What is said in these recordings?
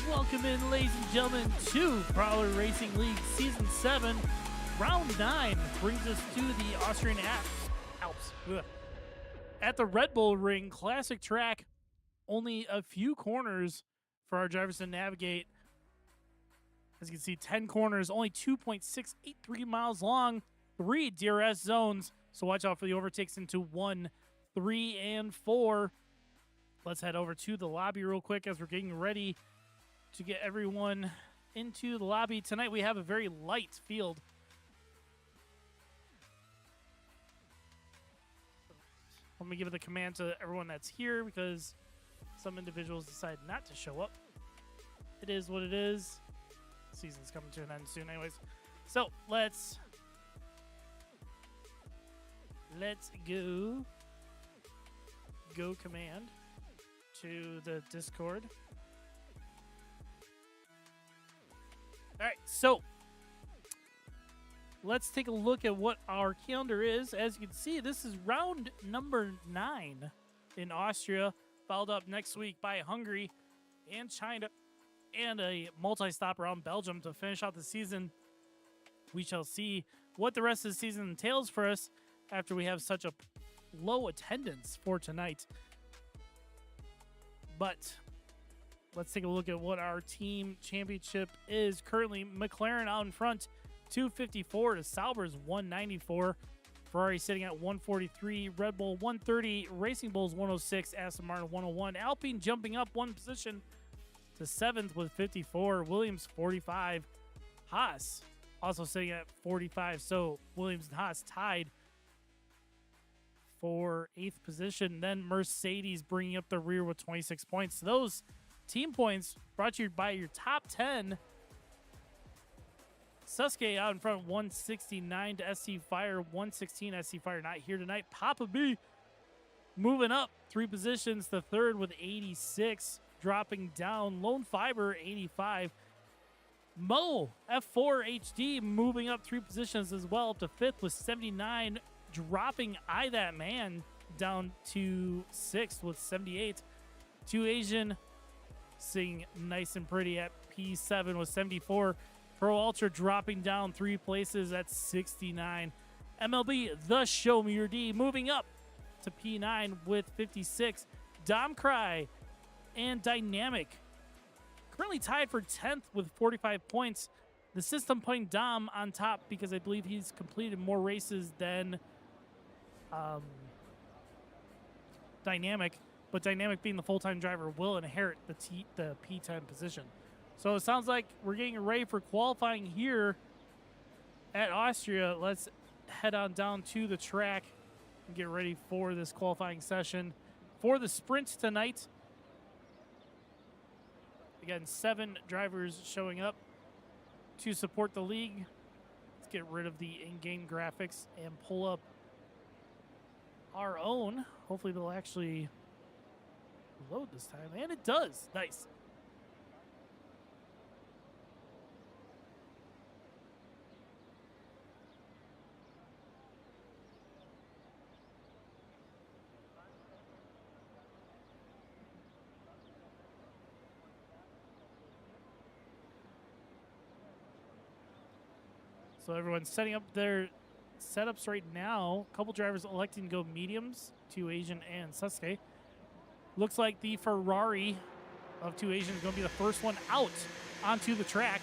Welcome in, ladies and gentlemen, to Prowler Racing League Season 7. Round 9 brings us to the Austrian Alps. Ugh. At the Red Bull Ring Classic track, only a few corners for our drivers to navigate. As you can see, 10 corners, only 2.683 miles long, 3 DRS zones. So watch out for the overtakes into 1, 3, and 4. Let's head over to the lobby real quick as we're getting ready to get everyone into the lobby. Tonight we have a very light field. Let me give the command to everyone that's here because some individuals decide not to show up. It is what it is. Season's coming to an end soon anyways. So let's go command to the Discord. All right, so let's take a look at what our calendar is. As you can see, this is round number 9 in Austria, followed up next week by Hungary and China, and a multi-stop around Belgium to finish out the season. We shall see what the rest of the season entails for us after we have such a low attendance for tonight. But let's take a look at what our team championship is. Currently, McLaren out in front, 254 to Sauber's 194. Ferrari sitting at 143, Red Bull 130, Racing Bulls 106, Aston Martin 101. Alpine jumping up one position to 7th with 54, Williams 45. Haas also sitting at 45, so Williams and Haas tied for 8th position. Then Mercedes bringing up the rear with 26 points. Those team points brought to you by your top 10. Suske out in front, 169 to SC Fire, 116. SC Fire not here tonight. Papa B moving up 3 positions to 3rd with 86. Dropping down, Lone Fiber, 85. Mo, F4 HD, moving up 3 positions as well, up to 5th with 79. Dropping I That Man down to 6th with 78. 2 Asian sitting nice and pretty at P7 with 74. Pro Ultra dropping down 3 places at 69. MLB, the Show Me Your D, moving up to P9 with 56. Dom Cry and Dynamic currently tied for 10th with 45 points. The system putting Dom on top because I believe he's completed more races than Dynamic, but Dynamic being the full-time driver will inherit the P10 position. So it sounds like we're getting ready for qualifying here at Austria. Let's head on down to the track and get ready for this qualifying session for the sprint tonight. Again, 7 drivers showing up to support the league. Let's get rid of the in-game graphics and pull up our own. Hopefully they'll actually load this time, and it does. Nice. So everyone's setting up their setups right now. A couple drivers electing to go mediums, 2 Asian and Sasuke. Looks like the Ferrari of 2 Asian is going to be the first one out onto the track.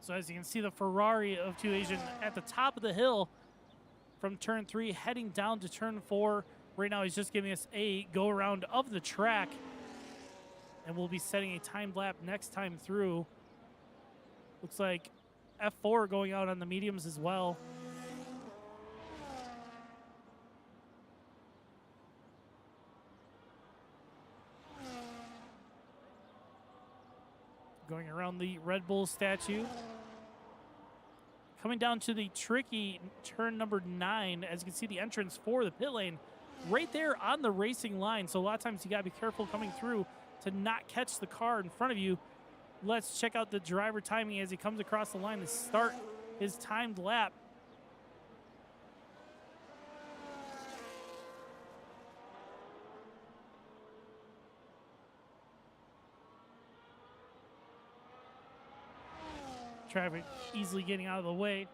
So as you can see, the Ferrari of 2 Asian at the top of the hill from turn 3, heading down to turn 4. Right now, he's just giving us a go-around of the track. And we'll be setting a time lap next time through. Looks like F4 going out on the mediums as well. Going around the Red Bull statue. coming down to the tricky turn number 9. As you can see, the entrance for the pit lane right there on the racing line. So a lot of times you got to be careful coming through to not catch the car in front of you. Let's check out the driver timing as he comes across the line to start his timed lap. Traffic easily getting out of the way.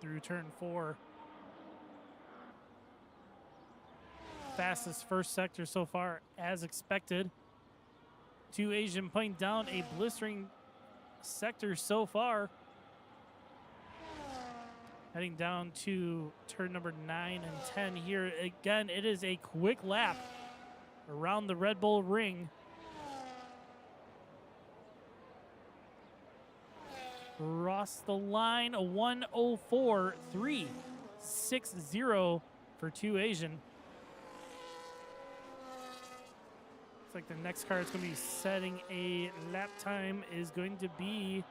Through turn 4. Fastest first sector so far, as expected. 2 Asian putting down a blistering sector so far. Heading down to turn number 9 and 10 here. Again, it is a quick lap around the Red Bull ring. Across the line, a 1:04.360 for 2 Asian. Looks like the next car that's going to be setting a lap time is going to be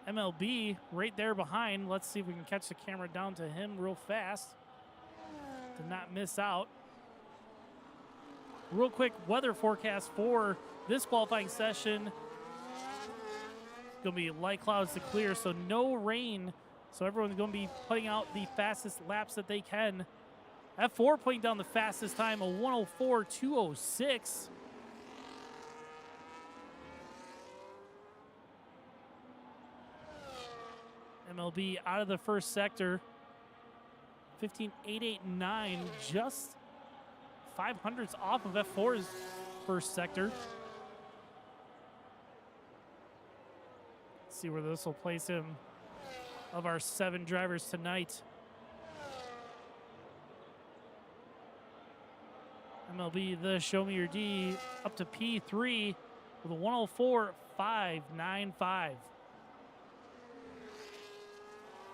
MLB right there behind. Let's see if we can catch the camera down to him real fast to not miss out. Real quick weather forecast for this qualifying session. It's going to be light clouds to clear, so no rain. So everyone's going to be putting out the fastest laps that they can. F4 putting down the fastest time, a 1:04.206. MLB out of the first sector, 15.889, just 500ths off of F4's first sector. Let's see where this will place him of our 7 drivers tonight. MLB, the Show Me Your D, up to P3 with a 1:04.595.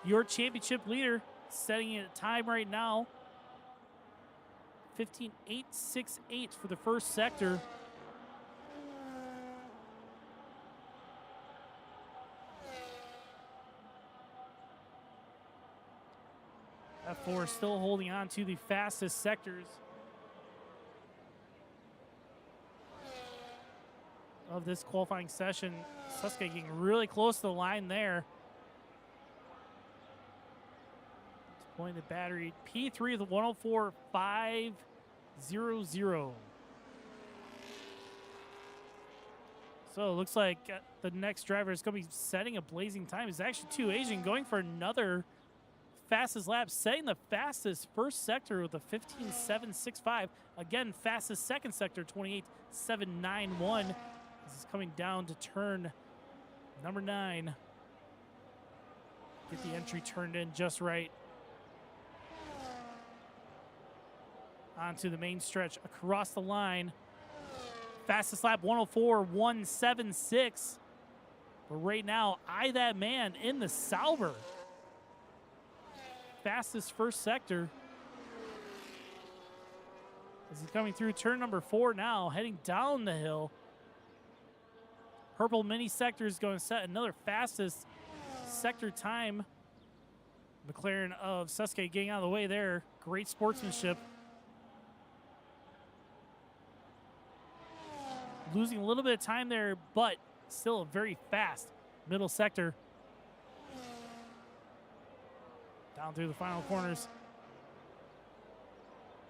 Your championship leader setting a time right now, 15.868 for the first sector. F4 still holding on to the fastest sectors of this qualifying session. Sasuke getting really close to the line there. Deploying the battery. P3 of the 1:04.500. So it looks like the next driver is going to be setting a blazing time. It's actually 2 Asian going for another fastest lap, setting the fastest first sector with a 15.765. Again, fastest second sector, 28.791. This is coming down to turn number 9. Get the entry turned in just right. Onto the main stretch across the line. Fastest lap, 1:04.176. But right now, eye that man in the Sauber. Fastest first sector. As he's coming through turn number 4 now, heading down the hill. Purple mini sector is going to set another fastest sector time. McLaren of Sasuke getting out of the way there. Great sportsmanship. Losing a little bit of time there, but still a very fast middle sector. Down through the final corners.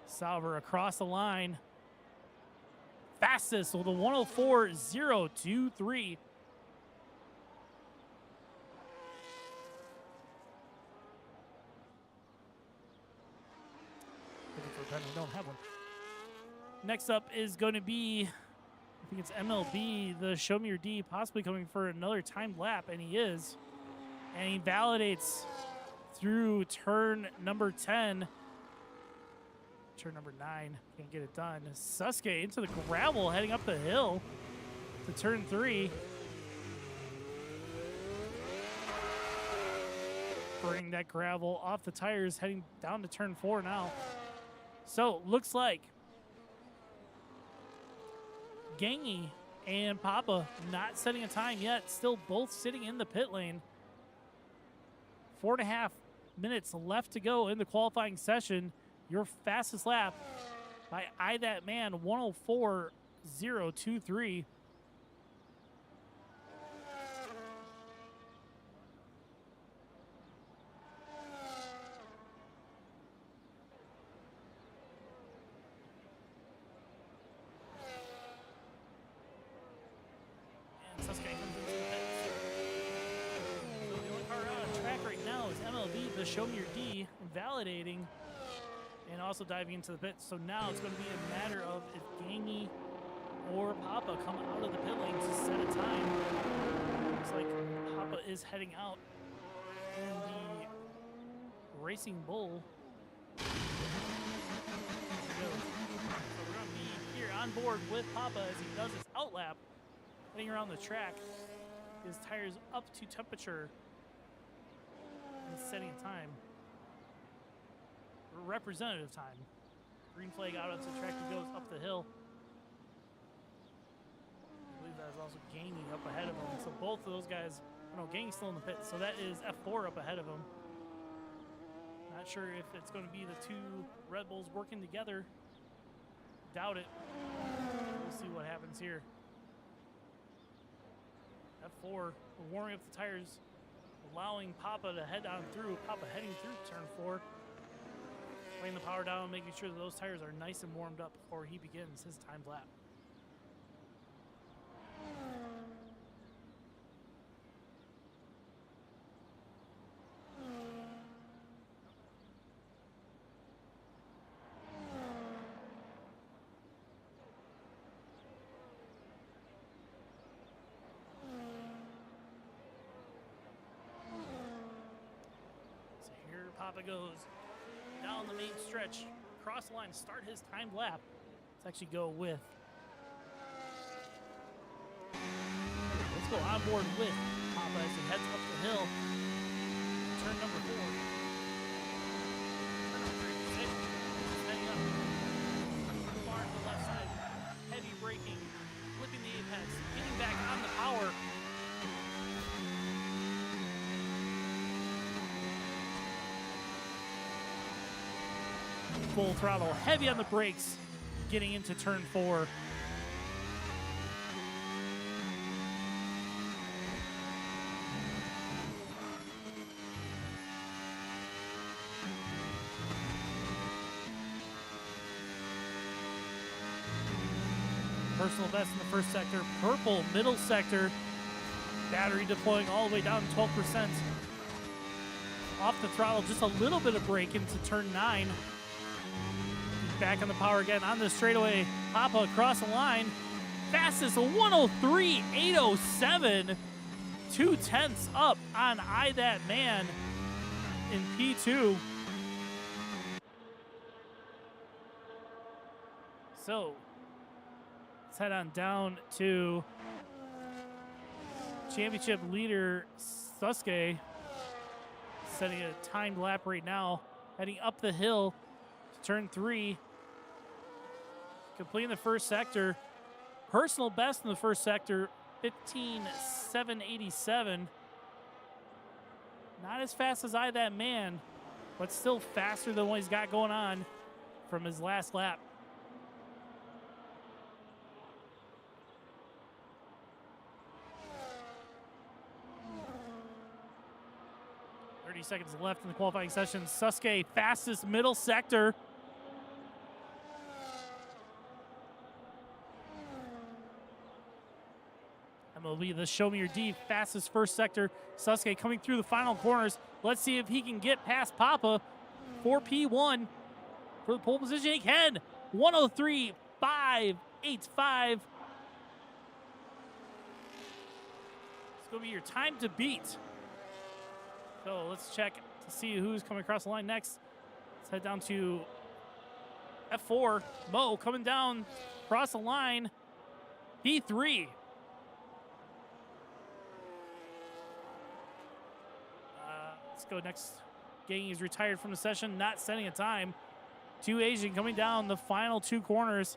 Sauber across the line. Fastest with a 1:04.023. Looking for a pen, we don't have one. Next up is going to be, I think it's MLB, the Show Me Your D, possibly coming for another timed lap, and he is. And he validates through turn number 10. Turn number 9, can't get it done. Sasuke into the gravel, heading up the hill to turn 3. Bring that gravel off the tires, heading down to turn 4 now. So, looks like Gangy and Papa not setting a time yet. Still both sitting in the pit lane. 4.5 minutes left to go in the qualifying session. Your fastest lap by That Man, 104.023. The Show Me Your D, validating and also diving into the pit. So now it's going to be a matter of if Gangy or Papa come out of the pit lane to set a time. Looks like Papa is heading out in the Racing Bull. So we're going to be here on board with Papa as he does his outlap, heading around the track. His tires up to temperature. Setting a time, representative time. Green flag out onto the track. He goes up the hill. I believe that is also Gangy up ahead of him. So both of those guys, no, Gangy's still in the pit. So that is F4 up ahead of him. Not sure if it's going to be the two Red Bulls working together. Doubt it. We'll see what happens here. F4 warming up the tires, allowing Papa to head on through. Papa heading through turn 4. Laying the power down, making sure that those tires are nice and warmed up before he begins his timed lap. Papa goes down the main stretch, cross the line, start his timed lap. Let's actually go with. Let's go on board with Papa as he heads up the hill. Turn number 4. Turn number 36. Heading up. The bar to the left side. Heavy braking, flipping the apex, getting back on the power. Full throttle, heavy on the brakes, getting into turn 4. Personal best in the first sector, purple middle sector, battery deploying all the way down 12%. Off the throttle, just a little bit of brake into turn 9. Back on the power again on the straightaway. Papa across the line. Fastest 103.807. 2/10 up on That Man in P2. So let's head on down to championship leader Sasuke. Setting a timed lap right now. Heading up the hill to turn 3. Completing the first sector. Personal best in the first sector, 15.787. Not as fast as That Man, but still faster than what he's got going on from his last lap. Seconds left in the qualifying session. Sasuke, fastest middle sector. MLB, the Show Me Your D, fastest first sector. Sasuke coming through the final corners. Let's see if he can get past Papa for P1 for the pole position. He can. 103.585. It's going to be your time to beat. So let's check to see who's coming across the line next. Let's head down to F4. Mo coming down across the line. P3. Let's go next. Gang is retired from the session, not setting a time. 2 Asian coming down the final 2 corners.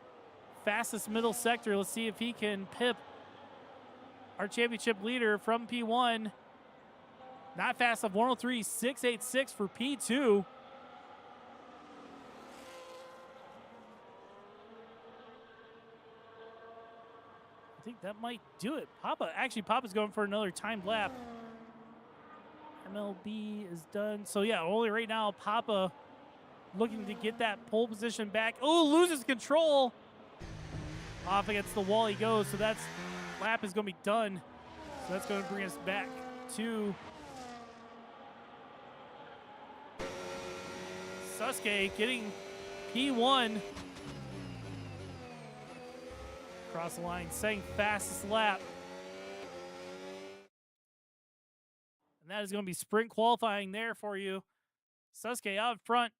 Fastest middle sector. Let's see if he can pip our championship leader from P1. Not fast enough. 103.686 for P2. I think that might do it. Papa's going for another timed lap. MLB is done. So, yeah, only right now, Papa looking to get that pole position back. Oh, loses control. Off against the wall he goes. So that lap is going to be done. So that's going to bring us back to Sasuke getting P1. Across the line, setting fastest lap. And that is going to be sprint qualifying there for you. Sasuke out front,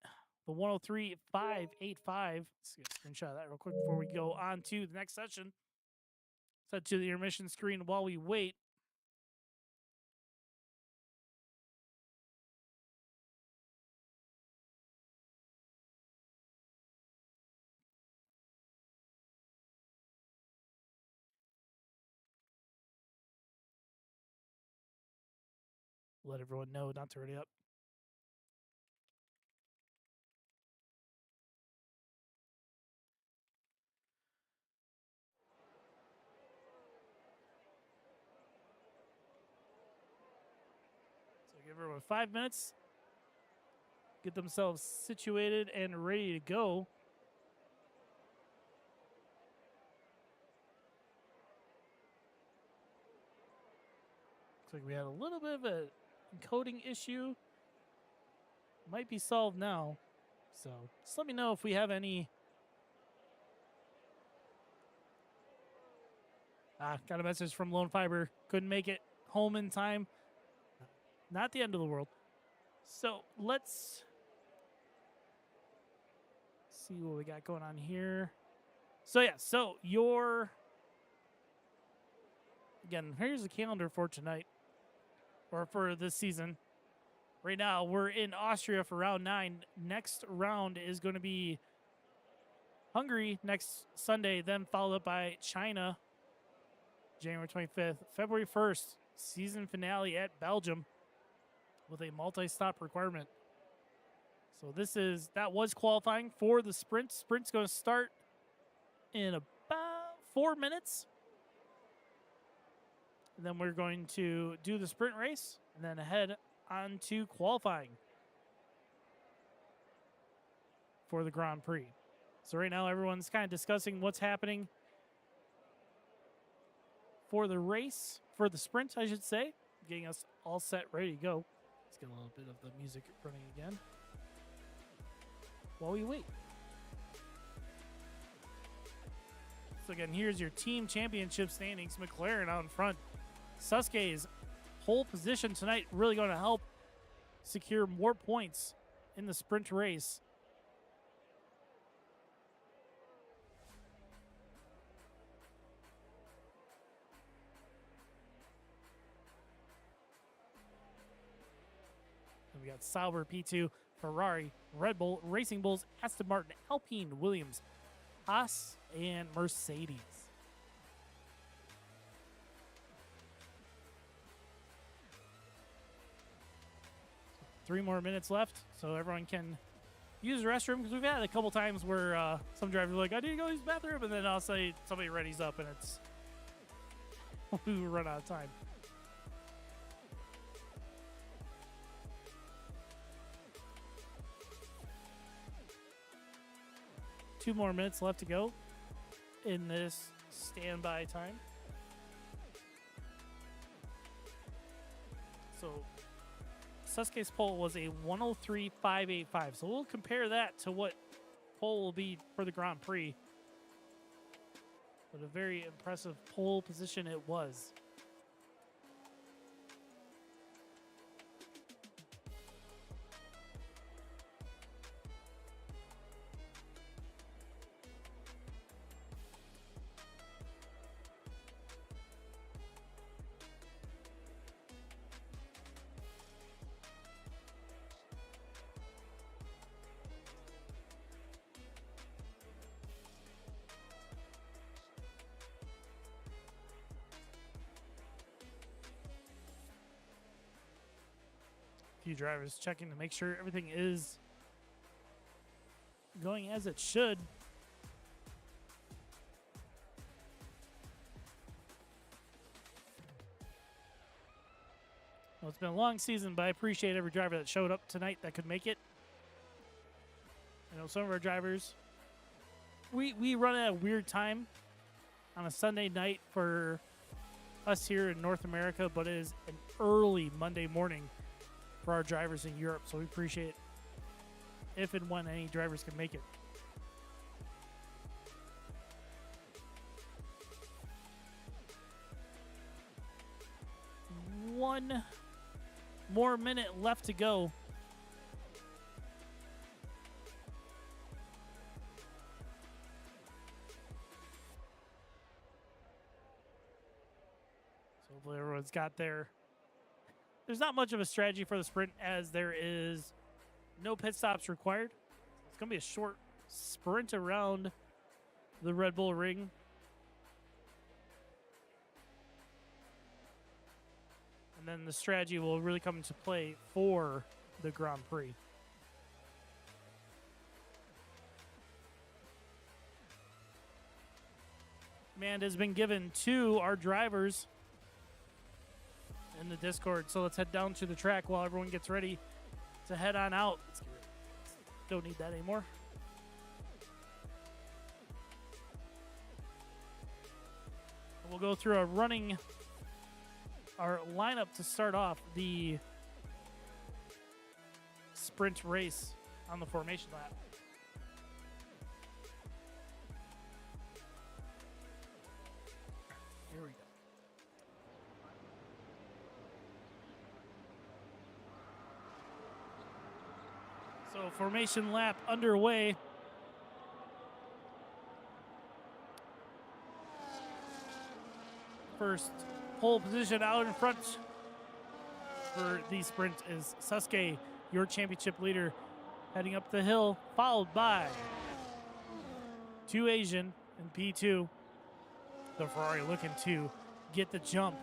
the 103.585. Let's get a screenshot of that real quick before we go on to the next session. Set to the intermission screen while we wait. Let everyone know not to hurry up. So give everyone 5 minutes. Get themselves situated and ready to go. Looks like we had a little bit of a encoding issue. Might be solved now. So just let me know if we have any. Got a message from Lone Fiber. Couldn't make it home in time. Not the end of the world. So let's see what we got going on here. So yeah, so again, here's the calendar for tonight, or for this season. Right now, we're in Austria for round 9. Next round is going to be Hungary next Sunday, then followed up by China, January 25th. February 1st, season finale at Belgium with a multi-stop requirement. So that was qualifying for the sprint. Sprint's going to start in about 4 minutes. And then we're going to do the sprint race and then head on to qualifying for the Grand Prix. So right now everyone's kind of discussing what's happening for the race, for the sprint, I should say, getting us all set, ready to go. Let's get a little bit of the music running again while we wait. So again, here's your team championship standings. McLaren out in front. Sasuke's pole position tonight really going to help secure more points in the sprint race. And we got Sauber P2, Ferrari, Red Bull, Racing Bulls, Aston Martin, Alpine, Williams, Haas, and Mercedes. Three more minutes left, so everyone can use the restroom, because we've had a couple times where some drivers are like, I need to go use the bathroom, and then I'll say somebody readies up, and it's we run out of time. Two more minutes left to go in this standby time. So Sasuke's pole was a 103.585. So we'll compare that to what pole will be for the Grand Prix. But a very impressive pole position it was. few drivers checking to make sure everything is going as it should. Well, it's been a long season, but I appreciate every driver that showed up tonight that could make it. I know some of our drivers, we run at a weird time on a Sunday night for us here in North America, but it is an early Monday morning for our drivers in Europe, so we appreciate if and when any drivers can make it. One more minute left to go. So hopefully everyone's got their... There's not much of a strategy for the sprint as there is no pit stops required. It's going to be a short sprint around the Red Bull Ring. And then the strategy will really come into play for the Grand Prix. Command has been given to our drivers in the Discord. So let's head down to the track while everyone gets ready to head on out. Don't need that anymore. We'll go through our lineup to start off the sprint race on the formation lap. Here we go. So formation lap underway. First pole position out in front for the sprint is Sasuke, your championship leader, heading up the hill, followed by 2 Asian and P2. The Ferrari looking to get the jump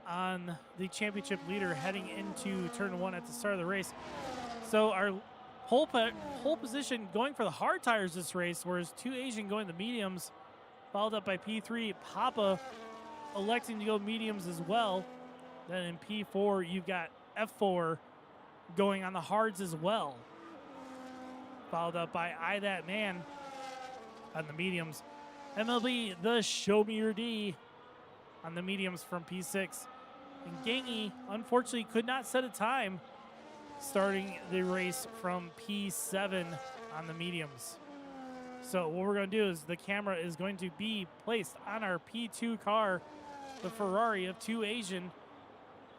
on the championship leader heading into turn 1 at the start of the race. So our pole position going for the hard tires this race, whereas 2 Asian going the mediums, followed up by P3. Papa electing to go mediums as well. Then in P4, you've got F4 going on the hards as well. Followed up by I That Man on the mediums. MLB, the Show Me Your D on the mediums from P6. And Gangy, unfortunately, could not set a time starting the race from P7 on the mediums. So what we're going to do is the camera is going to be placed on our P2 car, the Ferrari of 2 Asian,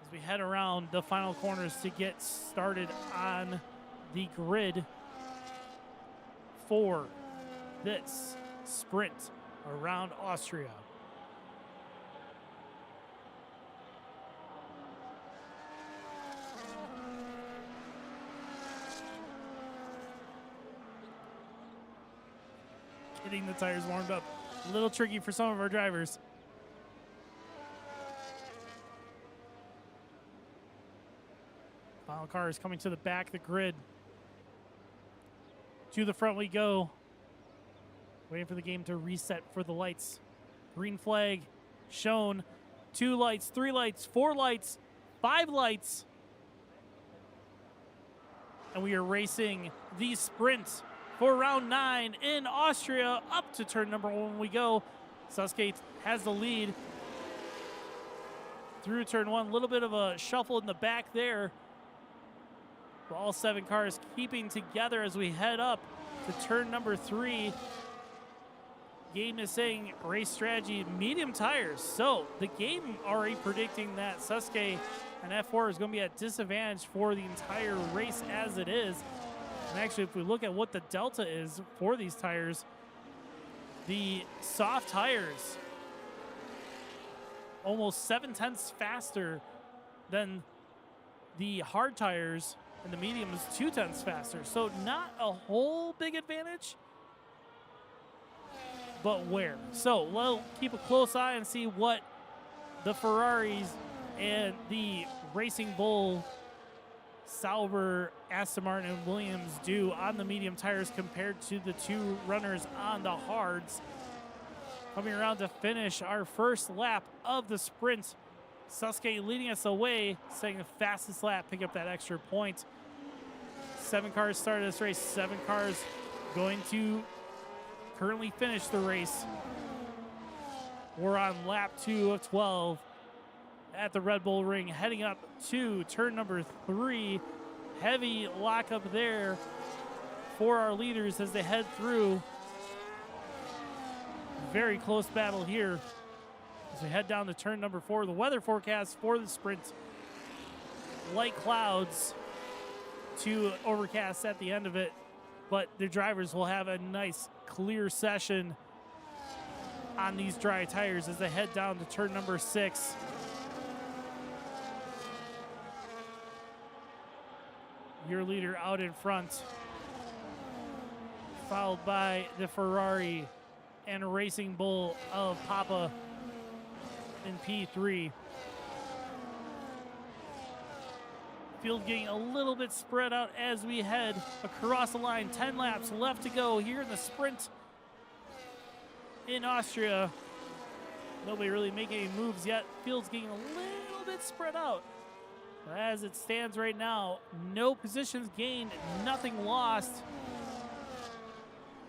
as we head around the final corners to get started on the grid for this sprint around Austria. Getting the tires warmed up. A little tricky for some of our drivers. Final car is coming to the back of the grid. To the front we go. Waiting for the game to reset for the lights. Green flag shown. 2 lights, 3 lights, 4 lights, 5 lights. And we are racing the sprint for round 9 in Austria. Up to turn number 1 we go. Sasuke has the lead through turn 1. A little bit of a shuffle in the back there. But all 7 cars keeping together as we head up to turn number 3. Game is saying race strategy, medium tires. So the game already predicting that Sasuke and F4 is going to be at disadvantage for the entire race as it is. And actually, if we look at what the delta is for these tires, the soft tires almost 7/10 faster than the hard tires, and the medium is 2/10 faster. So not a whole big advantage, but where? So we'll keep a close eye and see what the Ferraris and the Racing Bull Sauber, Aston Martin, and Williams do on the medium tires compared to the two runners on the hards. Coming around to finish our first lap of the sprint. Sasuke leading us away, setting the fastest lap, pick up that extra point. 7 cars started this race, 7 cars going to currently finish the race. We're on lap 2 of 12 at the Red Bull Ring, heading up to turn number 3. Heavy lockup there for our leaders as they head through. Very close battle here as we head down to turn number 4. The weather forecast for the sprint: light clouds to overcast at the end of it, but the drivers will have a nice clear session on these dry tires as they head down to turn number 6. Your leader out in front, followed by the Ferrari and Racing Bull of Papa in P3. Field getting a little bit spread out as we head across the line. 10 laps left to go here in the sprint in Austria. Nobody really making any moves yet. Field's getting a little bit spread out. As it stands right now, no positions gained, nothing lost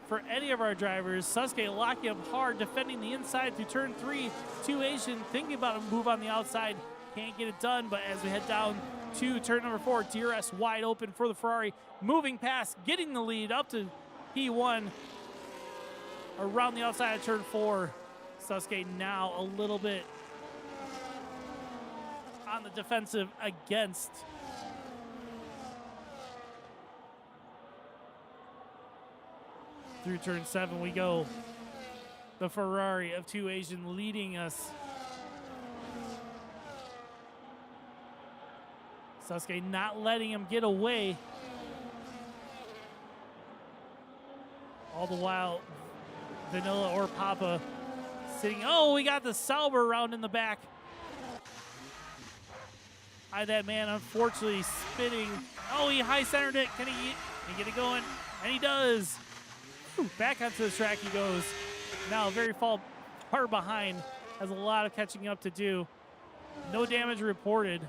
for any of our drivers. Sasuke locking up hard, defending the inside through turn 3. 2 Asian thinking about a move on the outside. Can't get it done, but as we head down to turn number 4, DRS wide open for the Ferrari. Moving past, getting the lead up to P1. Around the outside of turn 4. Sasuke now a little bit on the defensive against through turn 7 we go. The Ferrari of 2 Asian leading us. Sasuke not letting him get away. All the while, Vanilla or Papa sitting. Oh, we got the Sauber round in the back. That man unfortunately spinning. Oh, he high centered it. Can he get it going? And he does. Ooh, back onto the track he goes. Now very far behind. Has a lot of catching up to do. No damage reported.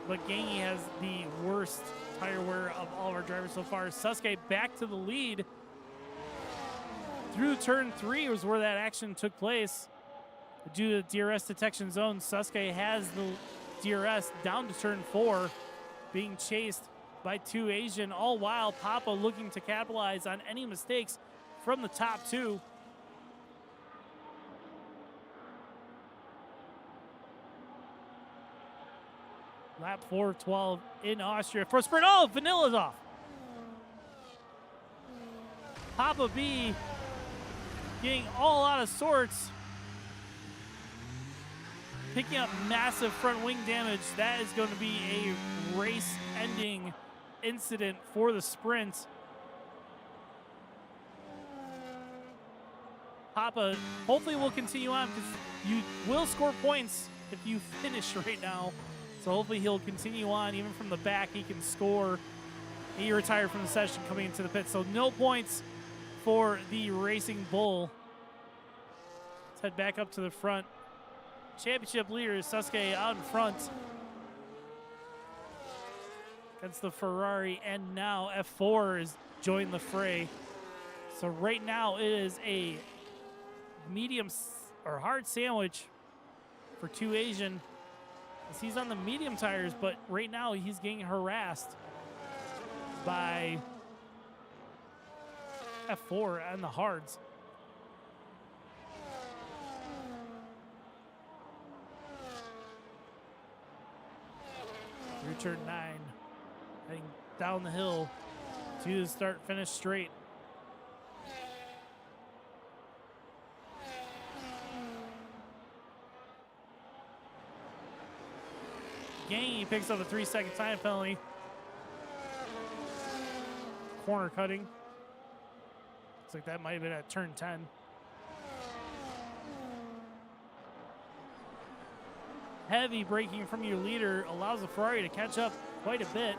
But Gangi has the worst tire wear of all of our drivers so far. Sasuke back to the lead. Through turn 3 was where that action took place. Due to the DRS detection zone, Sasuke has the DRS down to turn 4, being chased by 2 Asian, all while Papa looking to capitalize on any mistakes from the top 2. Lap 4 of 12 in Austria. For a sprint, oh, Vanilla's off. Papa B getting all out of sorts. Picking up massive front wing damage. That is going to be a race-ending incident for the sprint. Papa hopefully will continue on because you will score points if you finish right now. So hopefully he'll continue on. Even from the back, he can score. He retired from the session coming into the pit. So no points for the Racing Bull. Let's head back up to the front. Championship leader Sasuke out in front against the Ferrari, and now F4 has joined the fray. So right now it is a medium or hard sandwich for 2 Asian as he's on the medium tires, but right now he's getting harassed by F4 on the hards. Through turn 9, heading down the hill to the start-finish straight. Gangi picks up a 3-second time penalty. Corner cutting. Looks like that might have been at turn 10. Heavy braking from your leader allows the Ferrari to catch up quite a bit.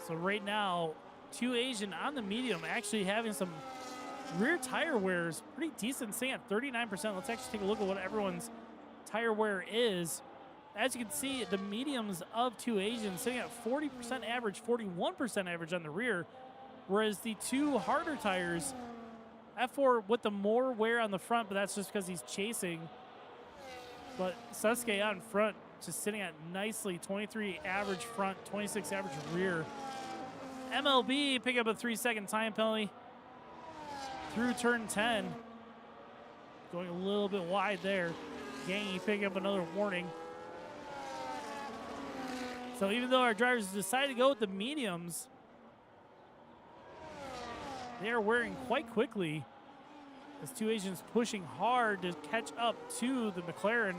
So right now, 2 Asian on the medium, actually having some rear tire wears pretty decent, staying at 39%. Let's actually take a look at what everyone's tire wear is. As you can see, the mediums of 2 Asians sitting at 40% average, 41% average on the rear, whereas the 2 harder tires, F4 with the more wear on the front, but that's just because he's chasing. But Sasuke out in front, just sitting at nicely 23 average front, 26 average rear. MLB pick up a 3-second time penalty through turn 10. Going a little bit wide there. Gangy picking up another warning. So even though our drivers decided to go with the mediums, they are wearing quite quickly as 2 Asians pushing hard to catch up to the McLaren.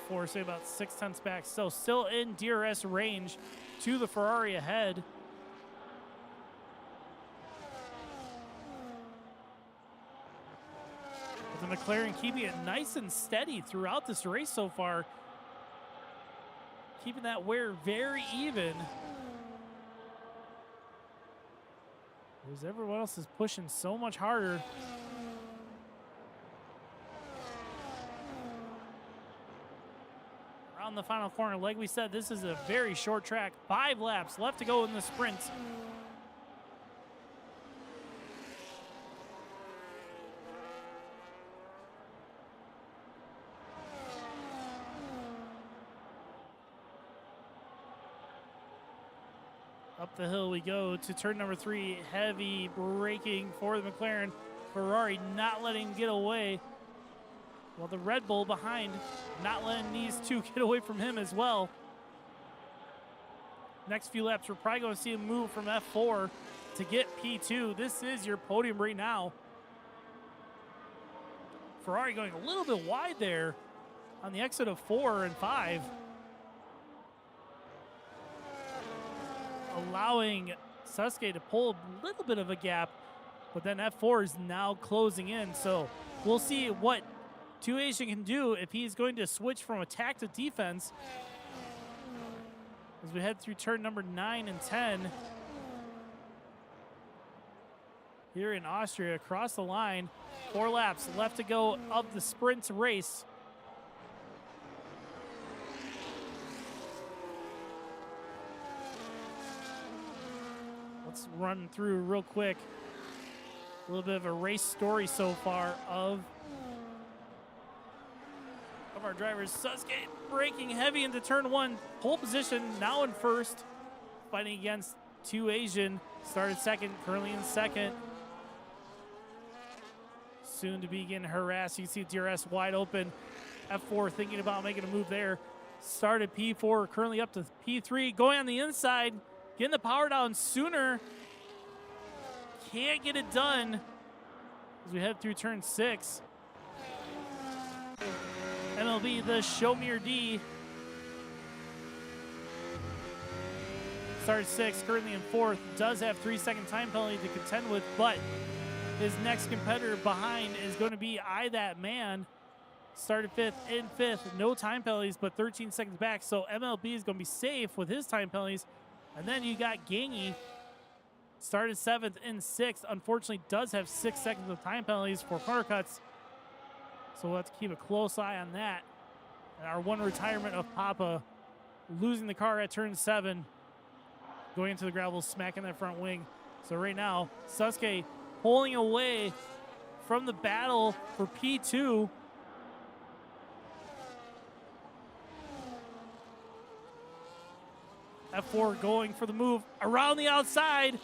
F4 say about 6/10 back, so still in DRS range to the Ferrari ahead. But the McLaren keeping it nice and steady throughout this race so far, keeping that wear very even. Whereas everyone else is pushing so much harder. On the final corner, like we said, this is a very short track. 5 laps left to go in the sprint. Up the hill we go to turn number 3. Heavy braking for the McLaren. Ferrari not letting him get away. Well, the Red Bull behind, not letting these 2 get away from him as well. Next few laps, we're probably going to see him move from F4 to get P2. This is your podium right now. Ferrari going a little bit wide there on the exit of 4 and 5. Allowing Sasuke to pull a little bit of a gap, but then F4 is now closing in. So we'll see what 2 Asian can do if he's going to switch from attack to defense as we head through turn number 9 and 10 here in Austria. Across the line, 4 laps left to go of the sprint race. Let's run through real quick a little bit of a race story so far of our drivers. Sasuke braking heavy into turn 1, pole position, now in first, fighting against 2 Asian. Started second, currently in second. Soon to be getting harassed. You can see DRS wide open. F4 thinking about making a move there. Started P4, currently up to P3, going on the inside, getting the power down sooner. Can't get it done as we head through turn 6. MLB, the Show Me Your D. Started 6th, currently in 4th. Does have 3-second time penalty to contend with, but his next competitor behind is going to be I That Man. Started 5th, in 5th. No time penalties, but 13 seconds back. So MLB is going to be safe with his time penalties. And then you got Gangy. Started 7th, in 6th. Unfortunately, does have 6 seconds of time penalties for corner cuts. So we'll have to keep a close eye on that. And our one retirement of Papa, losing the car at turn 7, going into the gravel, smacking that front wing. So right now, Sasuke pulling away from the battle for P2. F4 going for the move around the outside.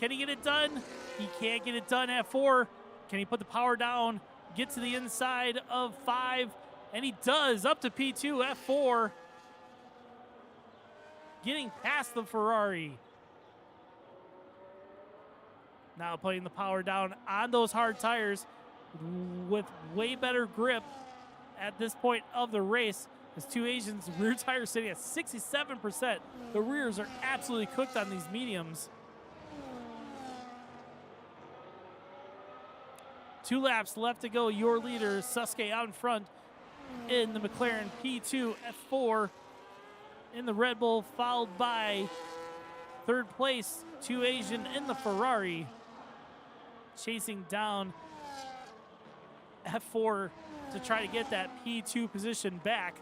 Can he get it done? He can't get it done at 4. Can he put the power down? Get to the inside of 5, and he does, up to P2, F4. Getting past the Ferrari. Now putting the power down on those hard tires. with way better grip at this point of the race. As two Asians, rear tire sitting at 67%. The rears are absolutely cooked on these mediums. 2 laps left to go. Your leader, Sasuke, out in front in the McLaren P2, F4 in the Red Bull, followed by third place, 2 Asian in the Ferrari, chasing down F4 to try to get that P2 position back.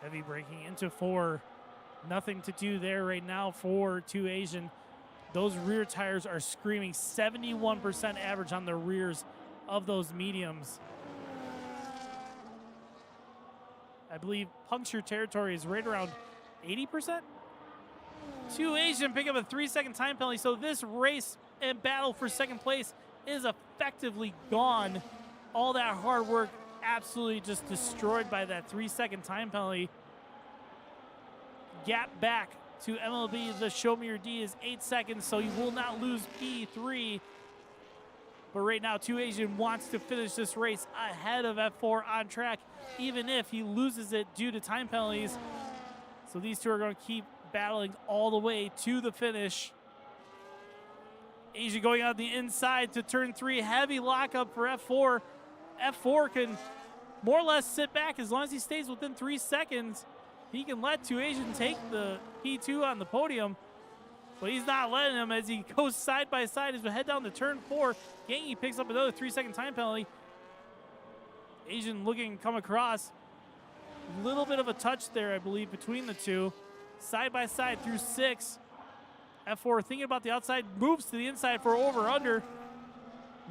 Heavy braking into 4. Nothing to do there right now for 2 Asian. Those rear tires are screaming. 71% average on the rears of those mediums. I believe puncture territory is right around 80%. 2 Asian pick up a 3-second time penalty. So this race and battle for second place is effectively gone. All that hard work absolutely just destroyed by that 3-second time penalty. Gap back to MLB, the Show Me Your D, is 8 seconds, so he will not lose P3. But right now, 2 Asian wants to finish this race ahead of F4 on track, even if he loses it due to time penalties. So these two are going to keep battling all the way to the finish. Asian going on the inside to turn 3. Heavy lockup for F4. F4 can more or less sit back as long as he stays within 3 seconds. He can let 2 Asian take the P2 on the podium, but he's not letting him as he goes side by side as we head down to turn 4. Gangi picks up another 3-second time penalty. Asian looking to come across. Little bit of a touch there, I believe, between the two. Side by side through 6. F4 thinking about the outside, moves to the inside for over-under.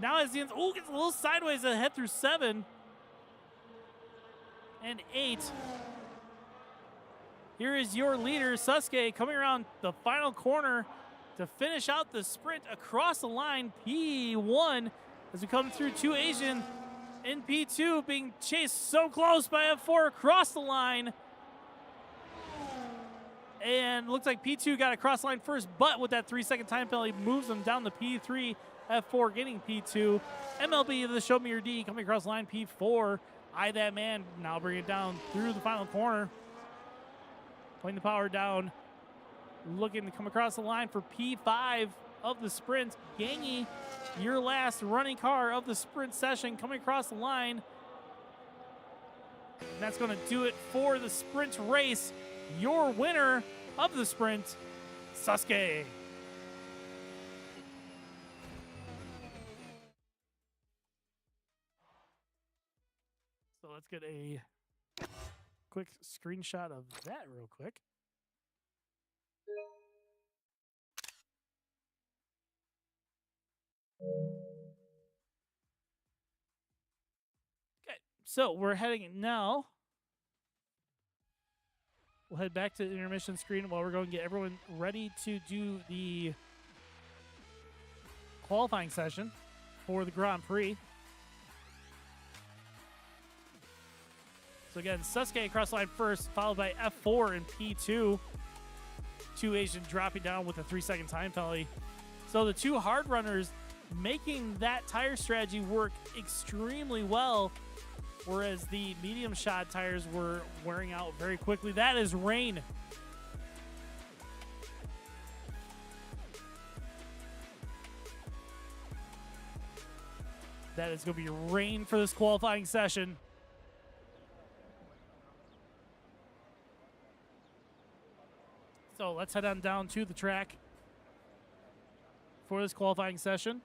Now as the gets a little sideways to head through 7 and 8. Here is your leader, Sasuke, coming around the final corner to finish out the sprint across the line. P1 as we come through 2 Asian in P2, being chased so close by F4 across the line. And looks like P2 got across the line first, but with that 3-second time penalty, moves them down to P3. F4 getting P2. MLB, the Show Me Your D, coming across the line, P4. Eye that man, now bring it down through the final corner. Putting the power down, looking to come across the line for P5 of the sprint. Gangi, your last running car of the sprint session, coming across the line. And that's going to do it for the sprint race. Your winner of the sprint, Sasuke. So let's get a quick screenshot of that real quick. Okay, so we're heading now. We'll head back to the intermission screen while we're going to get everyone ready to do the qualifying session for the Grand Prix. So again, Sasuke across the line first, followed by F4 and P2. 2 Asian dropping down with a 3-second time penalty. So the 2 hard runners making that tire strategy work extremely well, whereas the medium shod tires were wearing out very quickly. That is rain. That is going to be rain for this qualifying session. So let's head on down to the track for this qualifying session.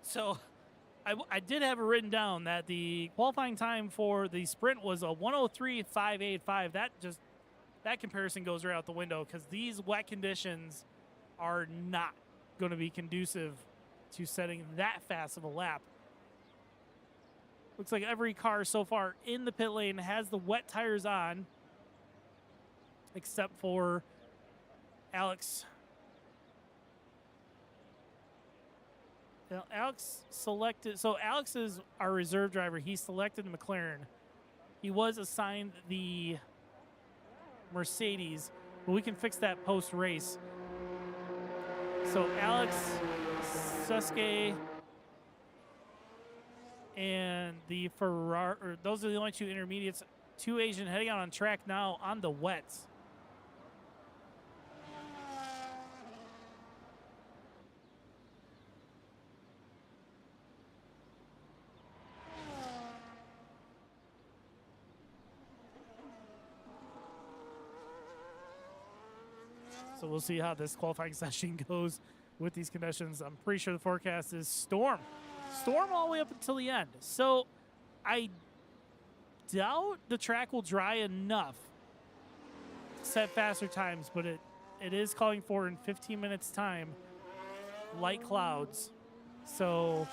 So I did have it written down that the qualifying time for the sprint was a 1:03.585. That comparison goes right out the window because these wet conditions are not going to be conducive to setting that fast of a lap. Looks like every car so far in the pit lane has the wet tires on, except for Alex. Now, Alex selected. So Alex is our reserve driver. He selected McLaren. He was assigned the Mercedes, but we can fix that post race. So Alex, Suske, and the Ferrari. Those are the only two intermediates. Two Asian heading out on track now on the wets. So we'll see how this qualifying session goes with these conditions. I'm pretty sure the forecast is storm. Storm all the way up until the end. So I doubt the track will dry enough to set faster times, but it is calling for in 15 minutes time light clouds. So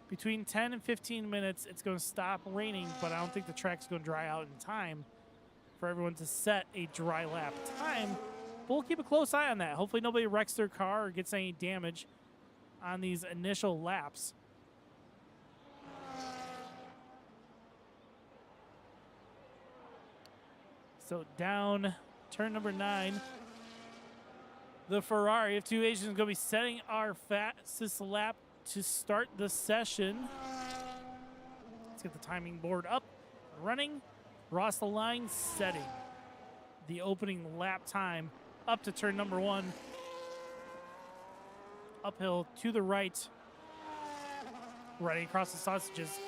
between 10 and 15 minutes, it's going to stop raining, but I don't think the track's going to dry out in time for everyone to set a dry lap time. But we'll keep a close eye on that. Hopefully nobody wrecks their car or gets any damage on these initial laps. So down turn number 9. The Ferrari of two Asians is going to be setting our fastest lap to start the session. Let's get the timing board up, running. Cross the line, setting the opening lap time up to turn number 1. Uphill to the right, running across the sausages.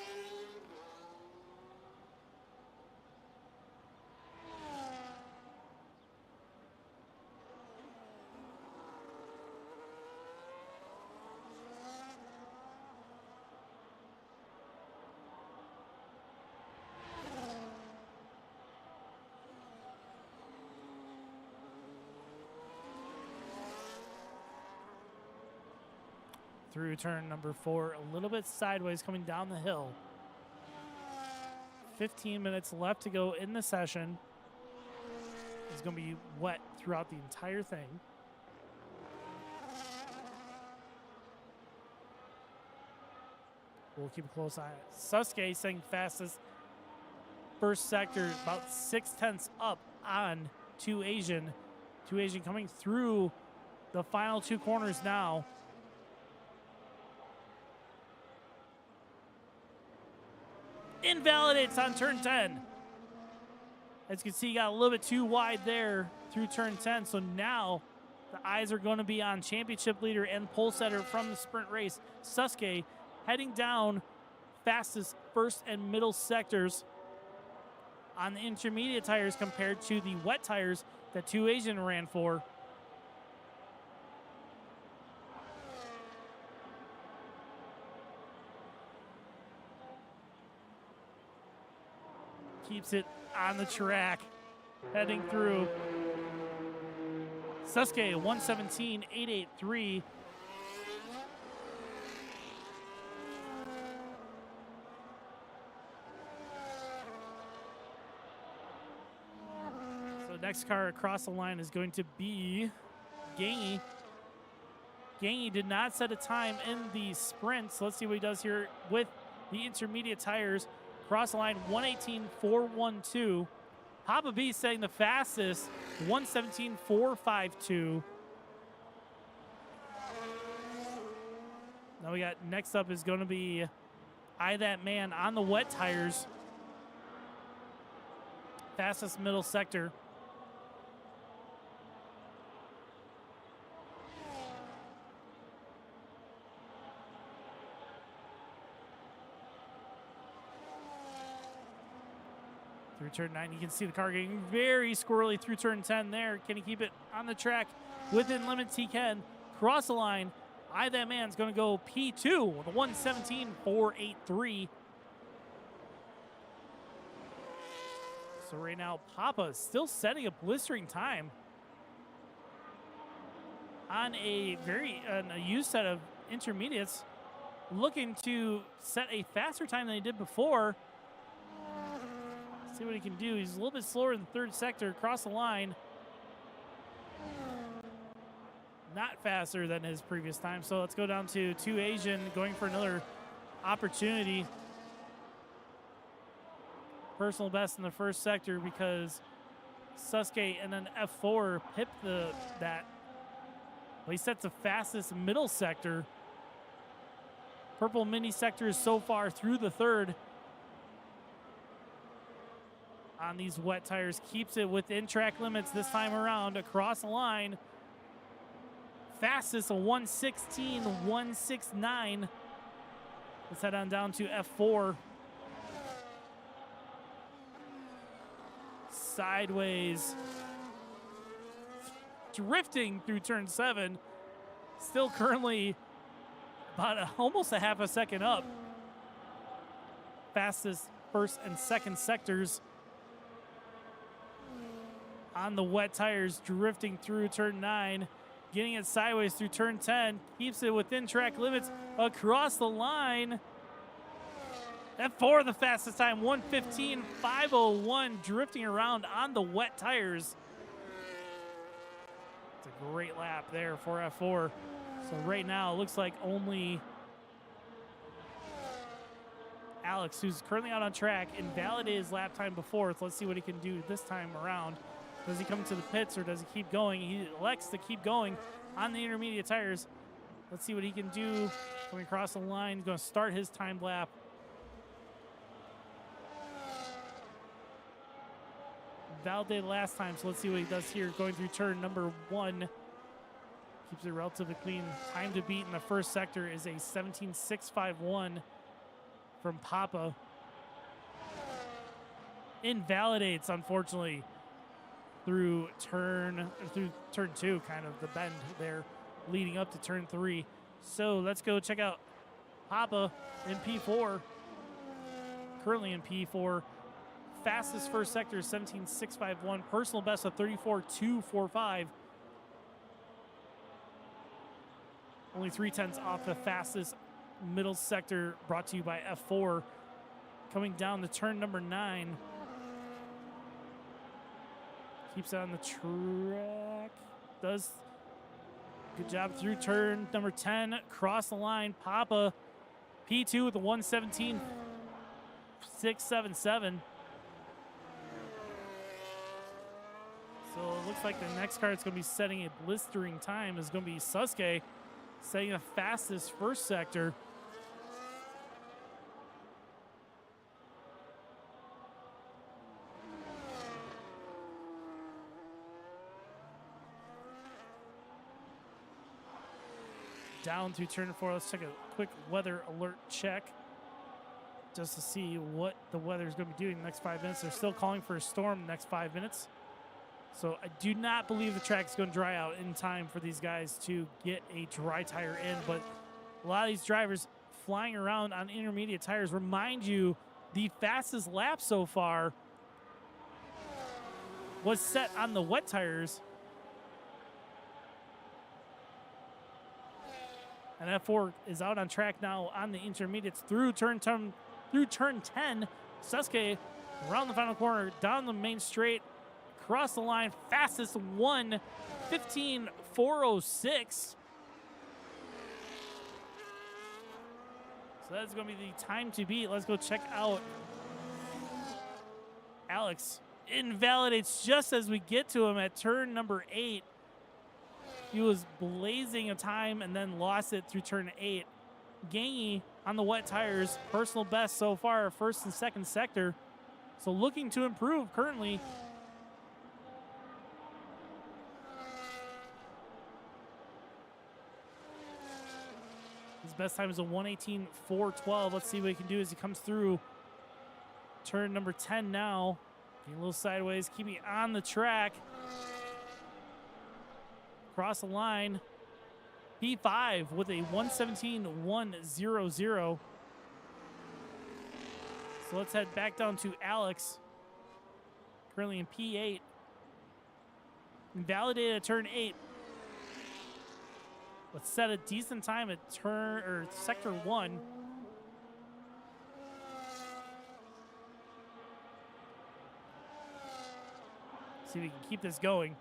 Through turn number 4, a little bit sideways coming down the hill. 15 minutes left to go in the session. It's going to be wet throughout the entire thing. We'll keep a close eye. Suske saying fastest first sector, about 0.6 up on two Asian. Two Asian coming through the final 2 corners now. Invalidates on turn 10. As you can see, he got a little bit too wide there through turn 10. So now the eyes are going to be on championship leader and pole setter from the sprint race, Suske, heading down fastest first and middle sectors on the intermediate tires compared to the wet tires that two Asian ran for. Keeps it on the track, heading through. Suske, 1:17.883. So next car across the line is going to be Gangy. Gangy did not set a time in the sprint, so let's see what he does here with the intermediate tires. Cross the line, 1:18.412. Papa B setting the fastest, 1:17.452. Now we got next up is going to be Eye That Man on the wet tires. Fastest middle sector. Through turn 9, you can see the car getting very squirrely through turn 10 there. Can he keep it on the track within limits? He can. Cross the line. Eye That Man's going to go P2 with a 1:17.483. So right now, Papa is still setting a blistering time on a used set of intermediates, looking to set a faster time than he did before. See what he can do. He's a little bit slower in the third sector across the line. not faster than his previous time. So let's go down to 2 Asian going for another opportunity. Personal best in the first sector because Sasuke and then F4 pip that. Well, he sets the fastest middle sector. Purple mini sectors so far through the third. On these wet tires, keeps it within track limits this time around across the line. Fastest a 1:16, 1:69. Let's head on down to F4. Sideways. Drifting through turn 7. Still currently about almost a half a second up. Fastest first and second sectors. On the wet tires, drifting through turn 9. Getting it sideways through turn 10. Keeps it within track limits across the line. F4 the fastest time, 1:15.501, drifting around on the wet tires. It's a great lap there for F4. So right now it looks like only Alex, who's currently out on track, invalidated his lap time before. So let's see what he can do this time around. Does he come to the pits or does he keep going? He elects to keep going on the intermediate tires. Let's see what he can do. Coming across the line, he's going to start his timed lap. Validated last time, so let's see what he does here. Going through turn number 1. Keeps it relatively clean. Time to beat in the first sector is a 17.651 from Papa. Invalidates, unfortunately, through turn 2, kind of the bend there, leading up to turn 3. So let's go check out Papa in P4. Currently in P4. Fastest first sector is 17.651. Personal best of 34.245. Only 3/10 off the fastest middle sector, brought to you by F4. Coming down to turn number 9. Keeps it on the track. Does good job through turn number 10. Cross the line. Papa P2 with a 1:17.677. So it looks like the next car that's going to be setting a blistering time is going to be Sasuke, setting the fastest first sector. Down through turn 4. Let's take a quick weather alert check just to see what the weather is going to be doing in the next 5 minutes. They're still calling for a storm in the next 5 minutes. So I do not believe the track is going to dry out in time for these guys to get a dry tire in. But a lot of these drivers flying around on intermediate tires. Remind you, the fastest lap so far was set on the wet tires. And F4 is out on track now on the intermediates through turn 10. Sasuke around the final corner, down the main straight, across the line, fastest 1:15.406. So that's going to be the time to beat. Let's go check out Alex. Invalidates just as we get to him at turn number 8. He was blazing a time and then lost it through turn 8. Gangy on the wet tires. Personal best so far, first and second sector. So looking to improve currently. His best time is a 1:18.412. Let's see what he can do as he comes through turn number 10 now. Getting a little sideways, keeping it on the track. Across the line. P5 with a 1:17.100. So let's head back down to Alex. Currently in P8. Invalidated at turn 8. Let's set a decent time at sector 1. See if we can keep this going.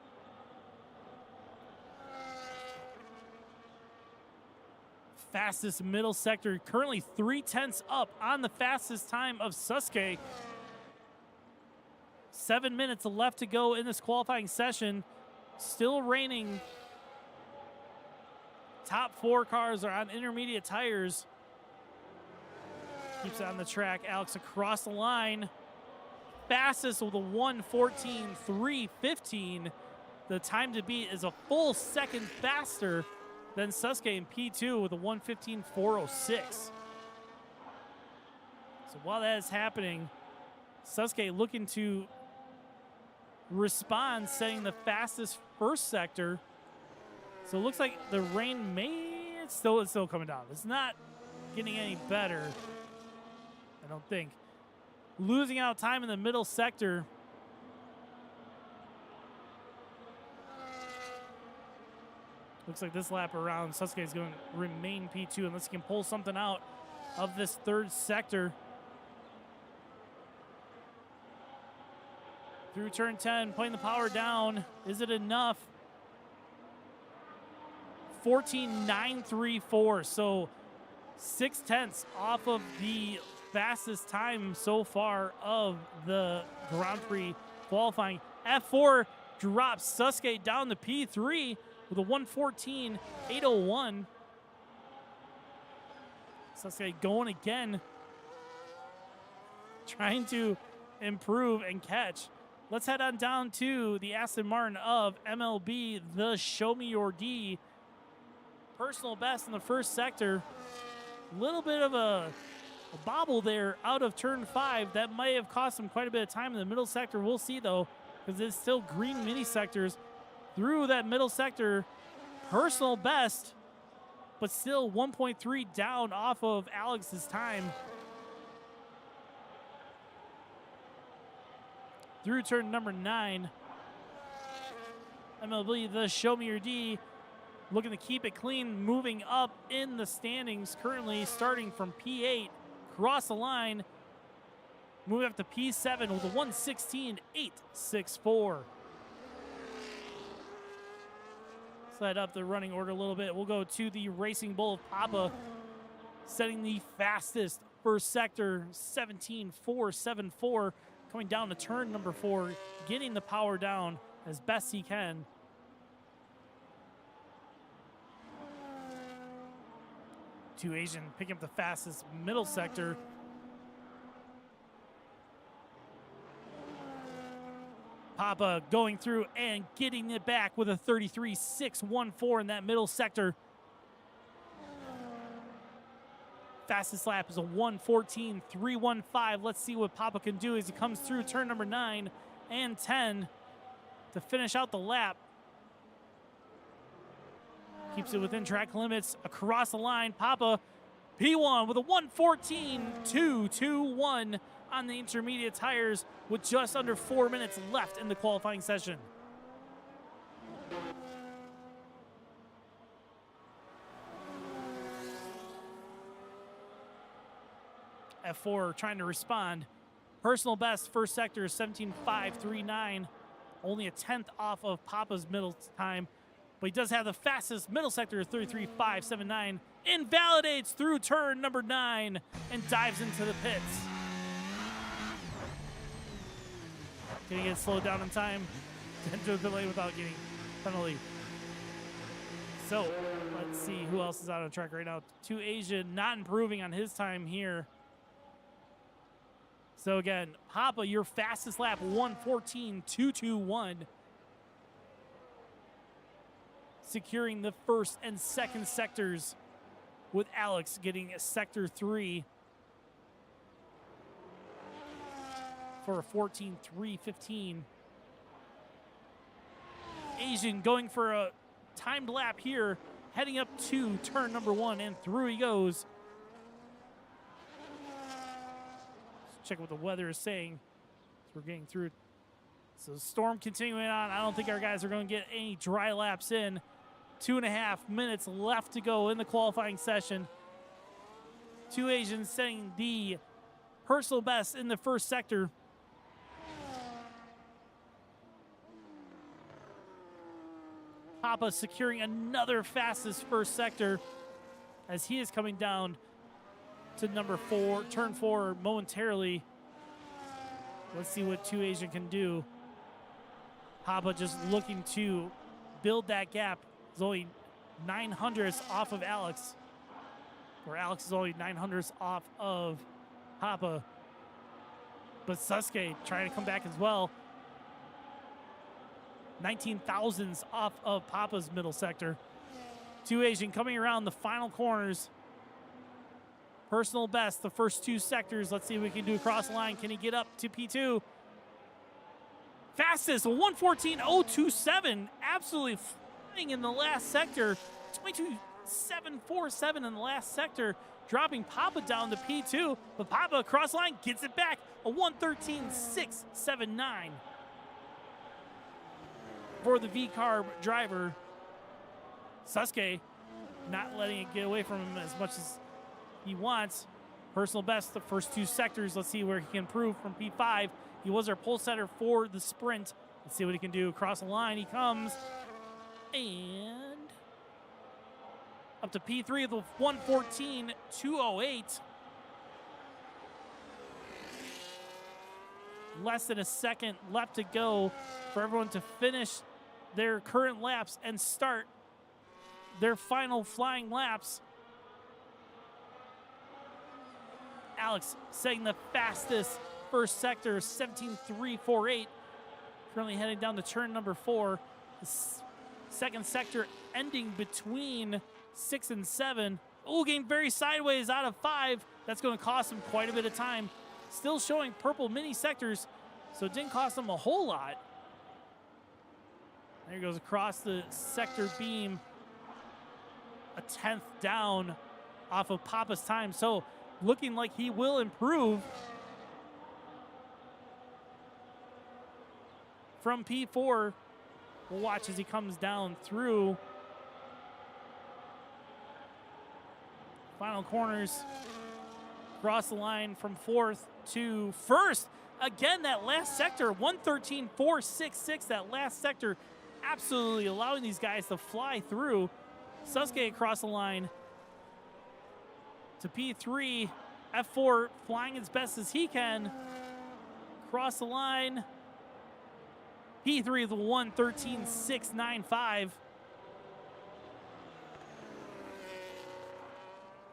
fastest middle sector, currently 3/10 up on the fastest time of Sasuke. 7 minutes left to go in this qualifying session. Still raining. Top 4 cars are on intermediate tires. Keeps it on the track. Alex across the line. Fastest with a 1:14.315. The time to beat is a full second faster than Sasuke in P2 with a 1:15.406. So while that is happening, Sasuke looking to respond, setting the fastest first sector. So it looks like the rain it's still coming down. It's not getting any better, I don't think. Losing out time in the middle sector. Looks like this lap around, Sasuke is going to remain P2 unless he can pull something out of this third sector. Through turn 10, putting the power down. Is it enough? 14.934, so 0.6 off of the fastest time so far of the Grand Prix qualifying. F4 drops Sasuke down to P3 with a 1:14.801. Sasuke going again, trying to improve and catch. Let's head on down to the Aston Martin of MLB, the Show Me Your D. Personal best in the first sector. Little bit of a bobble there out of turn 5. That might have cost him quite a bit of time in the middle sector. We'll see, though, because it's still green mini sectors. Through that middle sector, personal best, but still 1.3 down off of Alex's time. Through turn number 9, MLB, the Show Me Your D, looking to keep it clean, moving up in the standings, currently starting from P8, cross the line, moving up to P7 with a 1:16.864. Slide up the running order a little bit. We'll go to the Racing Bull of Papa, setting the fastest first sector, 17.474. Coming down to turn number 4, getting the power down as best he can. Two Asian picking up the fastest middle sector. Papa going through and getting it back with a 33.614 in that middle sector. Fastest lap is a 1:14.315. Let's see what Papa can do as he comes through turn number 9 and 10 to finish out the lap. Keeps it within track limits across the line. Papa, P1 with a 1:14.221 on the intermediate tires with just under 4 minutes left in the qualifying session. F4 trying to respond. Personal best first sector is 17.539, only a 10th off of Papa's middle time, but he does have the fastest middle sector, 33.579. Invalidates through turn number 9 and dives into the pits. Can he get slowed down in time? Enter the pit lane without getting penalty. So let's see who else is out of track right now. Two Asian not improving on his time here. So again, Papa, your fastest lap, 1:14.221. Securing the first and second sectors with Alex getting sector 3 for a 14.315. Asian going for a timed lap here, heading up to turn number 1, and through he goes. Check what the weather is saying. So we're getting through. So storm continuing on. I don't think our guys are going to get any dry laps in. 2.5 minutes left to go in the qualifying session. Two Asians setting the personal best in the first sector. Papa securing another fastest first sector as he is coming down to number 4, turn 4 momentarily. Let's see what 2 Asian can do. Papa just looking to build that gap. He's only 900ths off of Alex. Or Alex is only 900ths off of Papa. But Sasuke trying to come back as well. 19 thousandths off of Papa's middle sector. 2 Asian coming around the final corners. Personal best, the first 2 sectors. Let's see what we can do across the line. Can he get up to P2? Fastest, 1:14.027. Absolutely flying in the last sector. 22.747 in the last sector. Dropping Papa down to P2. But Papa across the line gets it back. A 1:13.679. For the V-Carb driver. Sasuke not letting it get away from him as much as he wants. Personal best, the first 2 sectors. Let's see where he can improve from P5. He was our pole setter for the sprint. Let's see what he can do. Across the line he comes. And up to P3 with 1:14.208. Less than a second left to go for everyone to finish their current laps and start their final flying laps. Alex setting the fastest first sector, 17.348. Currently heading down to turn number 4. The second sector ending between 6 and 7. Oh, getting very sideways out of 5. That's going to cost him quite a bit of time. Still showing purple mini sectors, so it didn't cost him a whole lot. There he goes across the sector beam. A 10th down off of Papa's time. So looking like he will improve from P4. We'll watch as he comes down through final corners. Across the line from 4th to 1st. Again, that last sector, 1:13.466. That last sector absolutely allowing these guys to fly through. Sasuke across the line to P3. F4 flying as best as he can. Across the line. P3 with 1:13.695.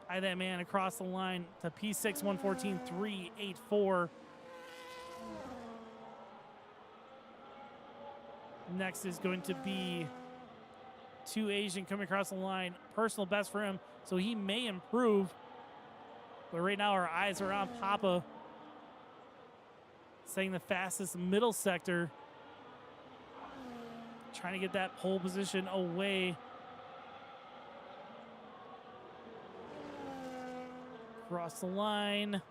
Eye that man across the line to P6, 1:14.384. Next is going to be 2 Asian coming across the line. Personal best for him, so he may improve. But right now our eyes are on Papa. Setting the fastest middle sector. Trying to get that pole position away. Across the line.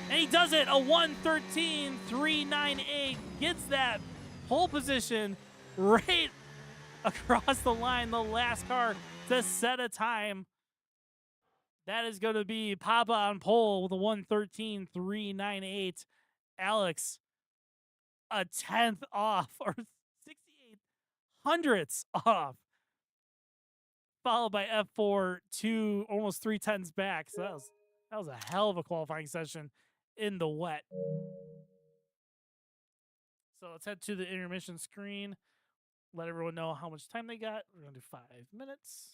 And he does it. A 1:13.398. Gets that pole position right across the line. The last car to set a time. That is going to be Papa on pole with a 1:13.398. Alex, a 10th off, or 68 hundredths off. Followed by F4, 2, almost 3/10ths back. So that was a hell of a qualifying session in the wet. So let's head to the intermission screen. Let everyone know how much time they got. We're going to do 5 minutes.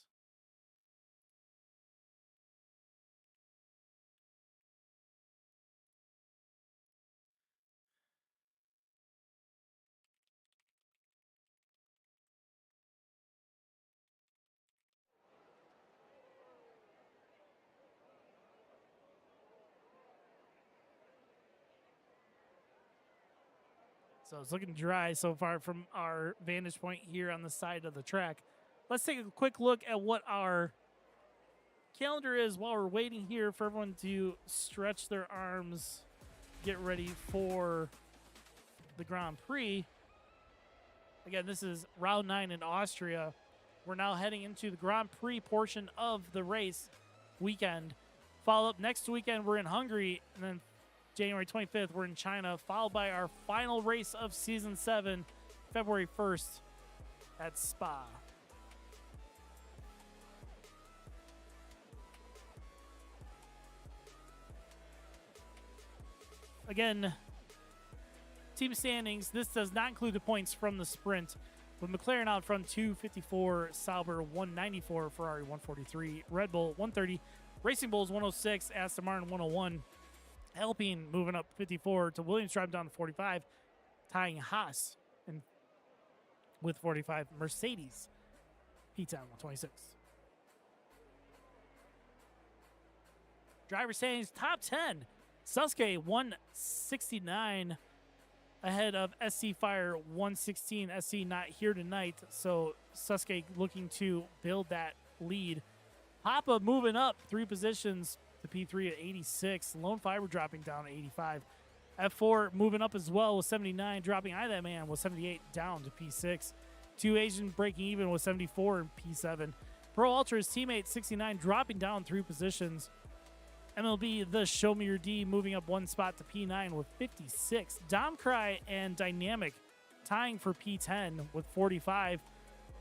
So it's looking dry so far from our vantage point here on the side of the track. Let's take a quick look at what our calendar is while we're waiting here for everyone to stretch their arms, get ready for the Grand Prix. Again, this is round 9 in Austria. We're now heading into the Grand Prix portion of the race weekend. Follow up next weekend, we're in Hungary, and then January 25th, we're in China, followed by our final race of Season 7, February 1st at Spa. again, team standings. This does not include the points from the sprint. With McLaren out front, 254, Sauber 194, Ferrari 143, Red Bull 130, Racing Bulls 106, Aston Martin 101, Alpine moving up 54 to Williams driving down to 45, tying Haas with 45, Mercedes P10 126. Driver standings top 10. Sasuke 169 ahead of SC Fire 116. SC not here tonight, so Sasuke looking to build that lead. Papa moving up 3 positions to P3 at 86. Lone Fiber dropping down to 85. F4 moving up as well with 79, dropping I That Man with 78 down to P6. 2 Asian breaking even with 74 in P7. Pro Ultra's teammate 69 dropping down 3 positions. MLB The Show Me Your D moving up 1 spot to P9 with 56. Domcry and Dynamic tying for P10 with 45.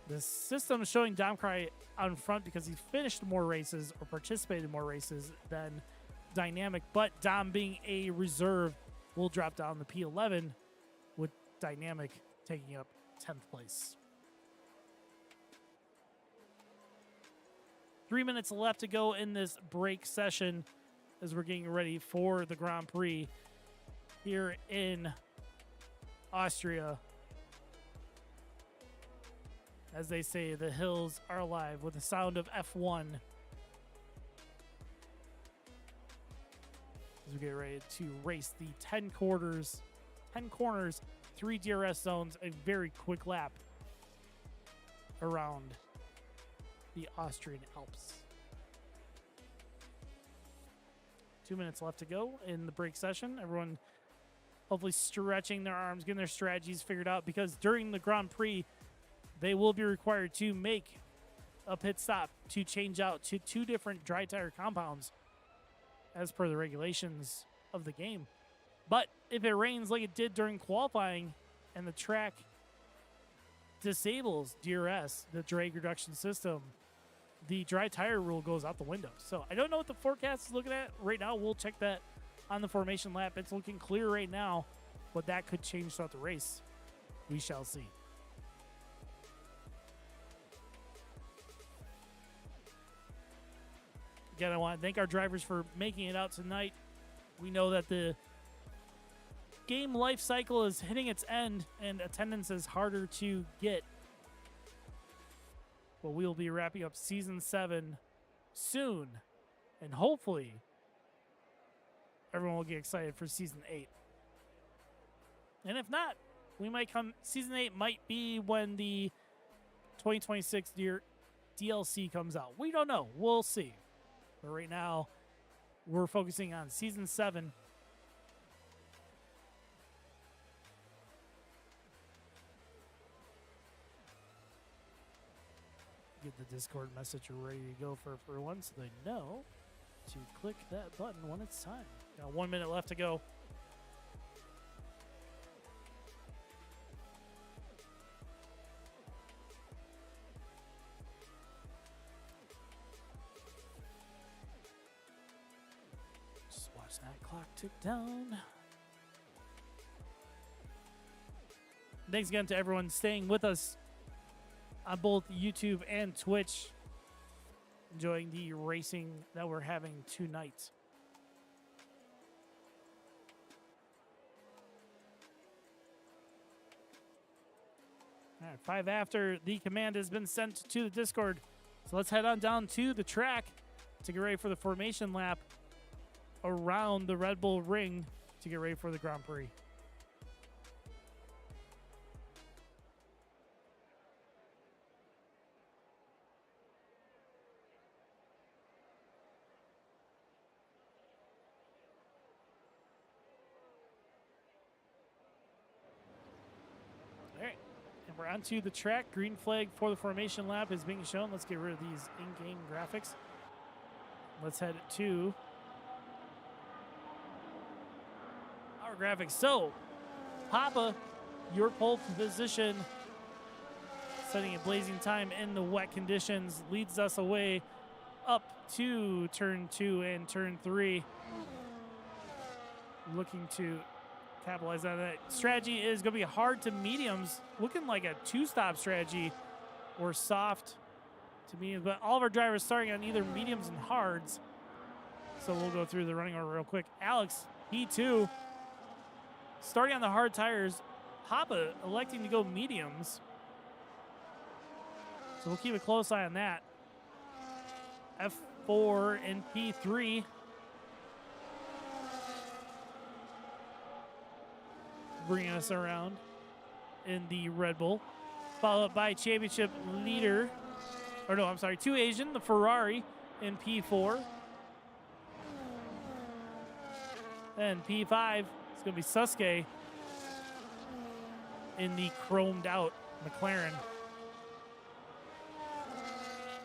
The system is showing Domcry out in front because he finished more races or participated in more races than Dynamic, but Dom being a reserve will drop down to P11 with Dynamic taking up 10th place. 3 minutes left to go in this break session as we're getting ready for the Grand Prix here in Austria. As they say, the hills are alive with the sound of F1. As we get ready to race the 10 corners, 3 DRS zones, a very quick lap around the Austrian Alps. 2 minutes left to go in the break session. Everyone hopefully stretching their arms, getting their strategies figured out, because during the Grand Prix, they will be required to make a pit stop to change out to 2 different dry tire compounds as per the regulations of the game. But if it rains like it did during qualifying and the track disables DRS, the drag reduction system, the dry tire rule goes out the window. So I don't know what the forecast is looking at right now. We'll check that on the formation lap. It's looking clear right now, but that could change throughout the race. We shall see. Again, I want to thank our drivers for making it out tonight. We know that the game life cycle is hitting its end and attendance is harder to get. But we'll be wrapping up Season 7 soon. And hopefully, everyone will get excited for Season 8. And if not, we might come. Season 8 might be when the 2026 DLC comes out. We don't know. We'll see. But right now, we're focusing on Season 7. Get the Discord message ready to go for everyone so they know to click that button when it's time. Got 1 minute left to go. Just watch that clock tick down. Thanks again to everyone staying with us on both YouTube and Twitch, enjoying the racing that we're having tonight. All right, 5 after, the command has been sent to the Discord. So let's head on down to the track to get ready for the formation lap around the Red Bull Ring to get ready for the Grand Prix. We're onto the track. Green flag for the formation lap is being shown. Let's get rid of these in-game graphics. Let's head to our graphics. So, Papa, your pole position, setting a blazing time in the wet conditions, leads us away up to turn 2 and turn 3. looking to capitalize on that. Strategy is going to be hard to mediums, looking like a two-stop strategy or soft to mediums. But all of our drivers starting on either mediums and hards. So we'll go through the running order real quick. Alex, P2, starting on the hard tires. Papa electing to go mediums. So we'll keep a close eye on that. F4 and P3. Bringing us around in the Red Bull. Followed up by championship leader. Or no, I'm sorry, 2 Asian, the Ferrari in P4. And P5 is going to be Sasuke in the chromed out McLaren.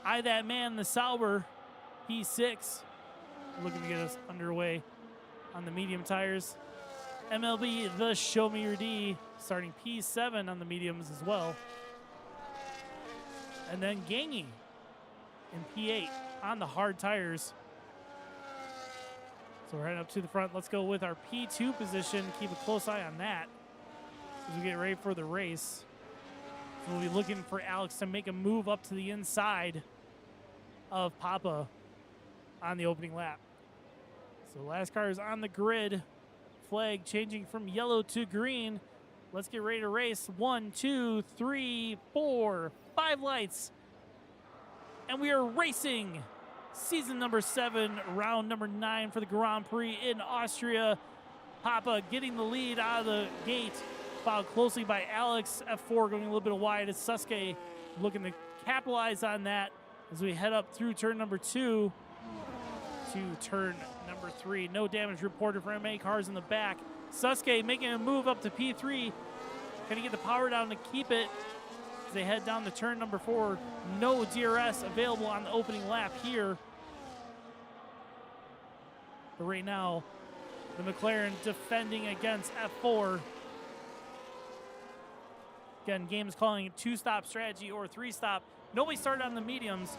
I That Man, the Sauber, P6. Looking to get us underway on the medium tires. MLB, the Show Me Your D, starting P7 on the mediums as well. And then Gangy in P8 on the hard tires. So we're heading up to the front. Let's go with our P2 position. Keep a close eye on that as we get ready for the race. So we'll be looking for Alex to make a move up to the inside of Papa on the opening lap. So last car is on the grid. Flag changing from yellow to green. Let's get ready to race. 1, 2, 3, 4, 5 lights. And we are racing season number 7, round number 9 for the Grand Prix in Austria. Papa getting the lead out of the gate, followed closely by Alex. F4 going a little bit wide as Sasuke looking to capitalize on that as we head up through turn number 2 to turn number 3. No damage reported for MA cars in the back. Sasuke making a move up to P3. Can he get the power down to keep it as they head down to turn number 4? No DRS available on the opening lap here. But right now, the McLaren defending against F4. Again, game is calling it 2-stop strategy or 3-stop. Nobody started on the mediums,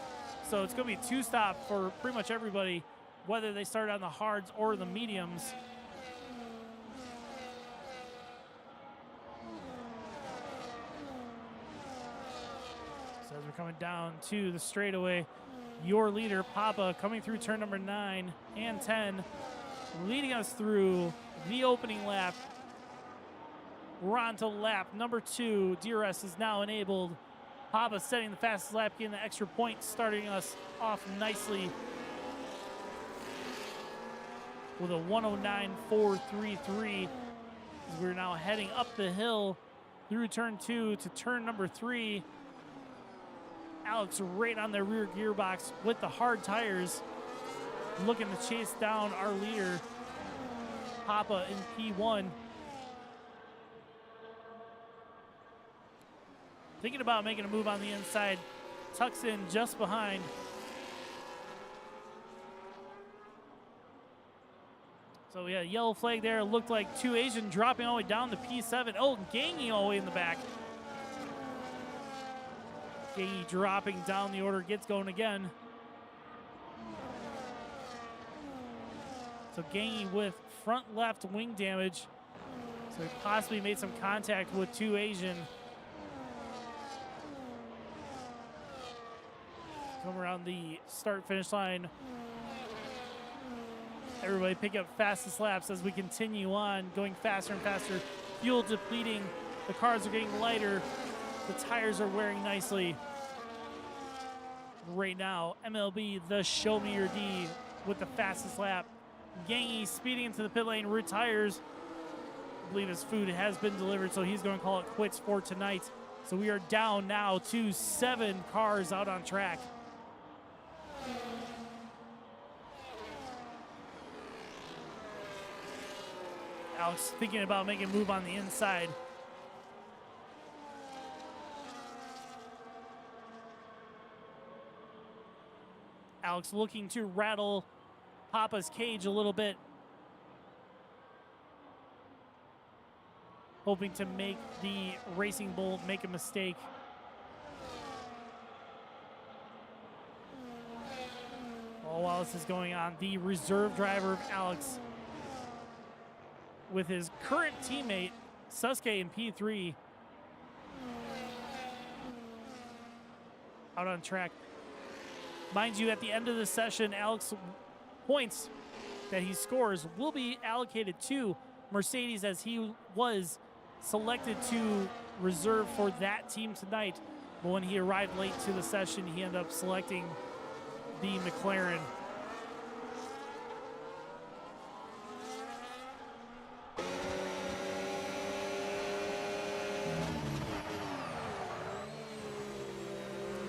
so it's going to be 2-stop for pretty much everybody, whether they start on the hards or the mediums. So as we're coming down to the straightaway, your leader, Papa, coming through turn number 9 and 10, leading us through the opening lap. We're on to lap number 2. DRS is now enabled. Papa setting the fastest lap, getting the extra point, starting us off nicely with a 109.433. We're now heading up the hill through turn 2 to turn number 3. Alex right on the rear gearbox with the hard tires, looking to chase down our leader, Papa, in P1. Thinking about making a move on the inside, tucks in just behind. So we had a yellow flag there. Looked like 2 Asian dropping all the way down to P7. Oh, Gangy all the way in the back. Gangy dropping down the order, gets going again. So Gangy with front left wing damage. So he possibly made some contact with 2 Asian. Come around the start-finish line. Everybody pick up fastest laps as we continue on, going faster and faster. Fuel depleting. The cars are getting lighter. The tires are wearing nicely. Right now, MLB, the Show Me Your D with the fastest lap. Gangy speeding into the pit lane, retires. I believe his food has been delivered, so he's going to call it quits for tonight. So we are down now to 7 cars out on track. Alex thinking about making a move on the inside. Alex looking to rattle Papa's cage a little bit. Hoping to make the Racing Bull make a mistake. All while this is going on, the reserve driver of Alex with his current teammate, Sasuke in P3, out on track. Mind you, at the end of the session, Alex points that he scores will be allocated to Mercedes, as he was selected to reserve for that team tonight. But when he arrived late to the session, he ended up selecting the McLaren.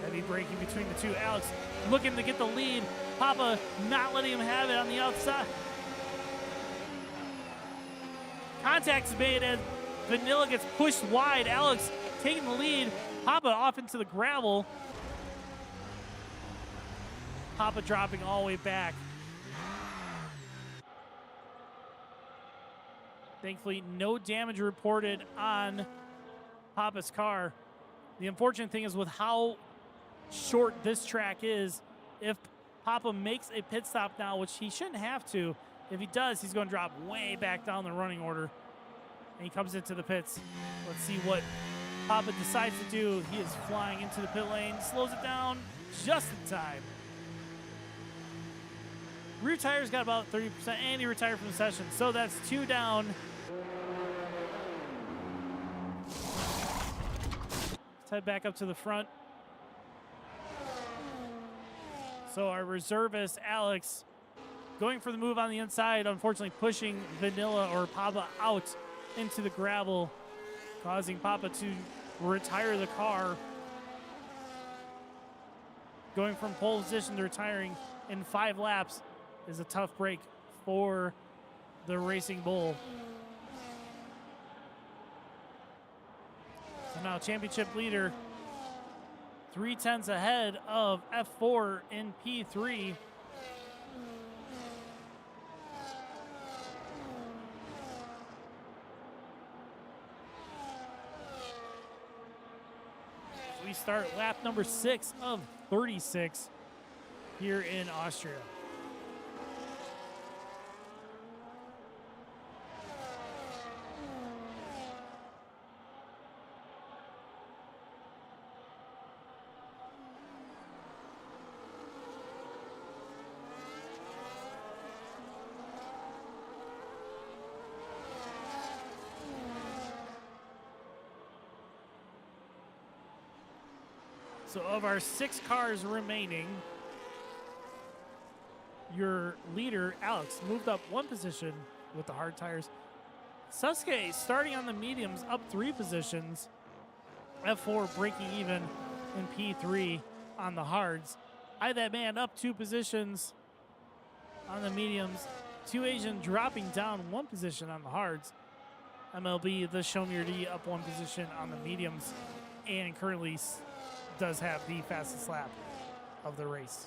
Heavy braking between the two. Alex looking to get the lead. Papa not letting him have it on the outside. Contact is made as Vanilla gets pushed wide. Alex taking the lead. Papa off into the gravel. Papa dropping all the way back. Thankfully, no damage reported on Papa's car. The unfortunate thing is with how short this track is, if Papa makes a pit stop now, which he shouldn't have to, if he does, he's going to drop way back down the running order. And he comes into the pits. Let's see what Papa decides to do. He is flying into the pit lane, slows it down just in time. Rear tires got about 30%, and he retired from the session. So that's 2 down. Let's head back up to the front. So our reservist, Alex, going for the move on the inside, unfortunately pushing Vanilla or Papa out into the gravel, causing Papa to retire the car. Going from pole position to retiring in 5 laps is a tough break for the Racing Bull. So now championship leader, 3/10 ahead of F4 in P3. We start lap number 6 of 36 here in Austria. So of our 6 cars remaining, your leader, Alex, moved up 1 position with the hard tires. Sasuke starting on the mediums, up 3 positions. F4 breaking even in P3 on the hards. I That Man up 2 positions on the mediums. 2 Asian dropping down 1 position on the hards. MLB, the Shomurdi, up 1 position on the mediums, and currently does have the fastest lap of the race.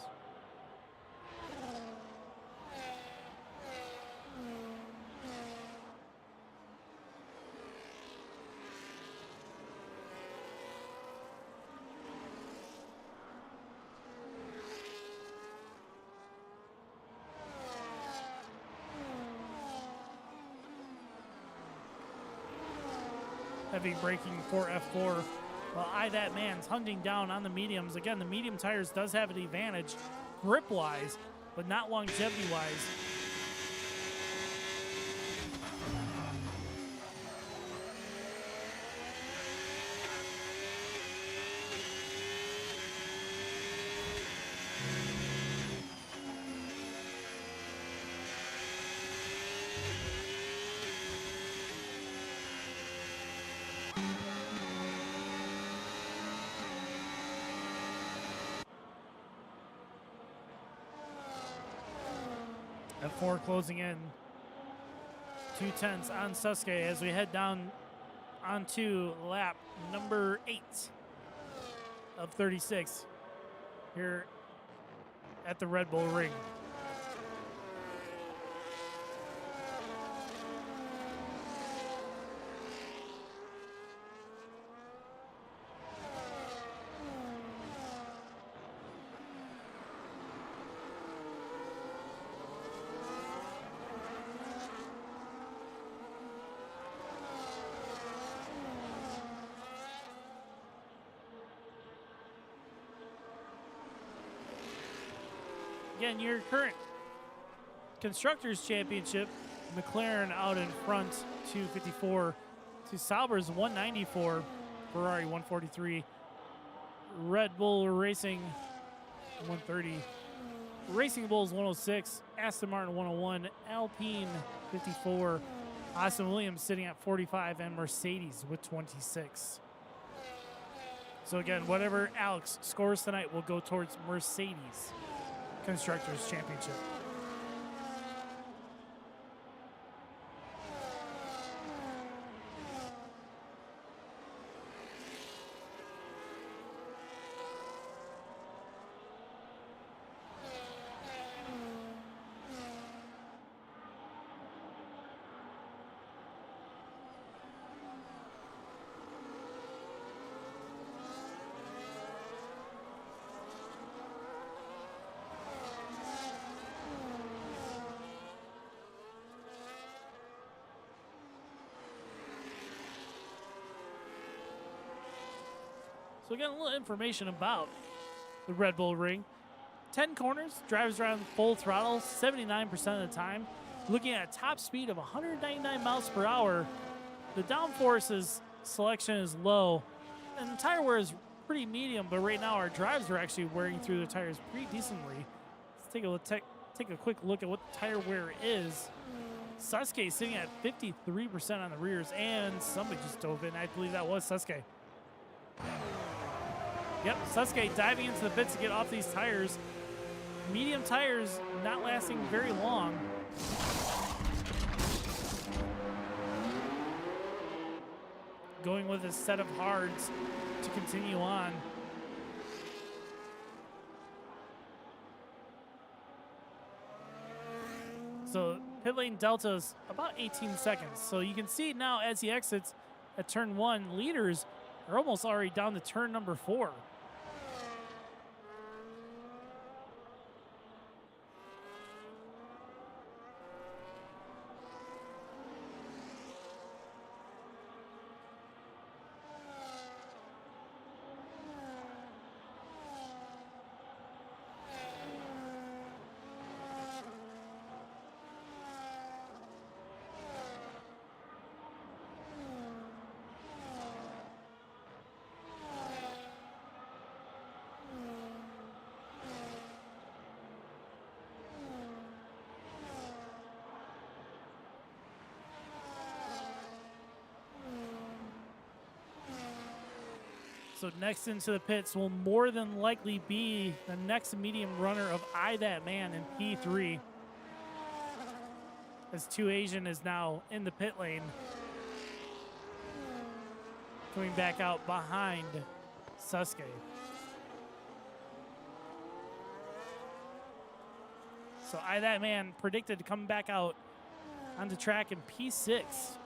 Heavy braking for F4. Well, That Man's hunting down on the mediums. Again, the medium tires does have an advantage grip-wise, but not longevity-wise. F4 closing in. 2/10 on Sasuke as we head down onto lap number 8 of 36 here at the Red Bull Ring. again, your current Constructors Championship, McLaren out in front, 254 to Sauber's 194, Ferrari 143, Red Bull Racing 130, Racing Bulls 106, Aston Martin 101, Alpine 54, Austin Williams sitting at 45, and Mercedes with 26. So again, whatever Alex scores tonight will go towards Mercedes Constructors Championship. So again, a little information about the Red Bull Ring. 10 corners, drives around full throttle 79% of the time. Looking at a top speed of 199 miles per hour. The downforce selection is low, and the tire wear is pretty medium, but right now our drives are actually wearing through the tires pretty decently. Let's take a quick look at what the tire wear is. Sasuke sitting at 53% on the rears, and somebody just dove in. I believe that was Sasuke. Yep, Sasuke diving into the pits to get off these tires. Medium tires not lasting very long. Going with a set of hards to continue on. So pit lane delta is about 18 seconds. So you can see now as he exits at turn 1, leaders are almost already down to turn number 4. So next into the pits will more than likely be the next medium runner of I That Man in P3. As 2 Asian is now in the pit lane. Coming back out behind Sasuke. So I That Man predicted to come back out onto track in P6.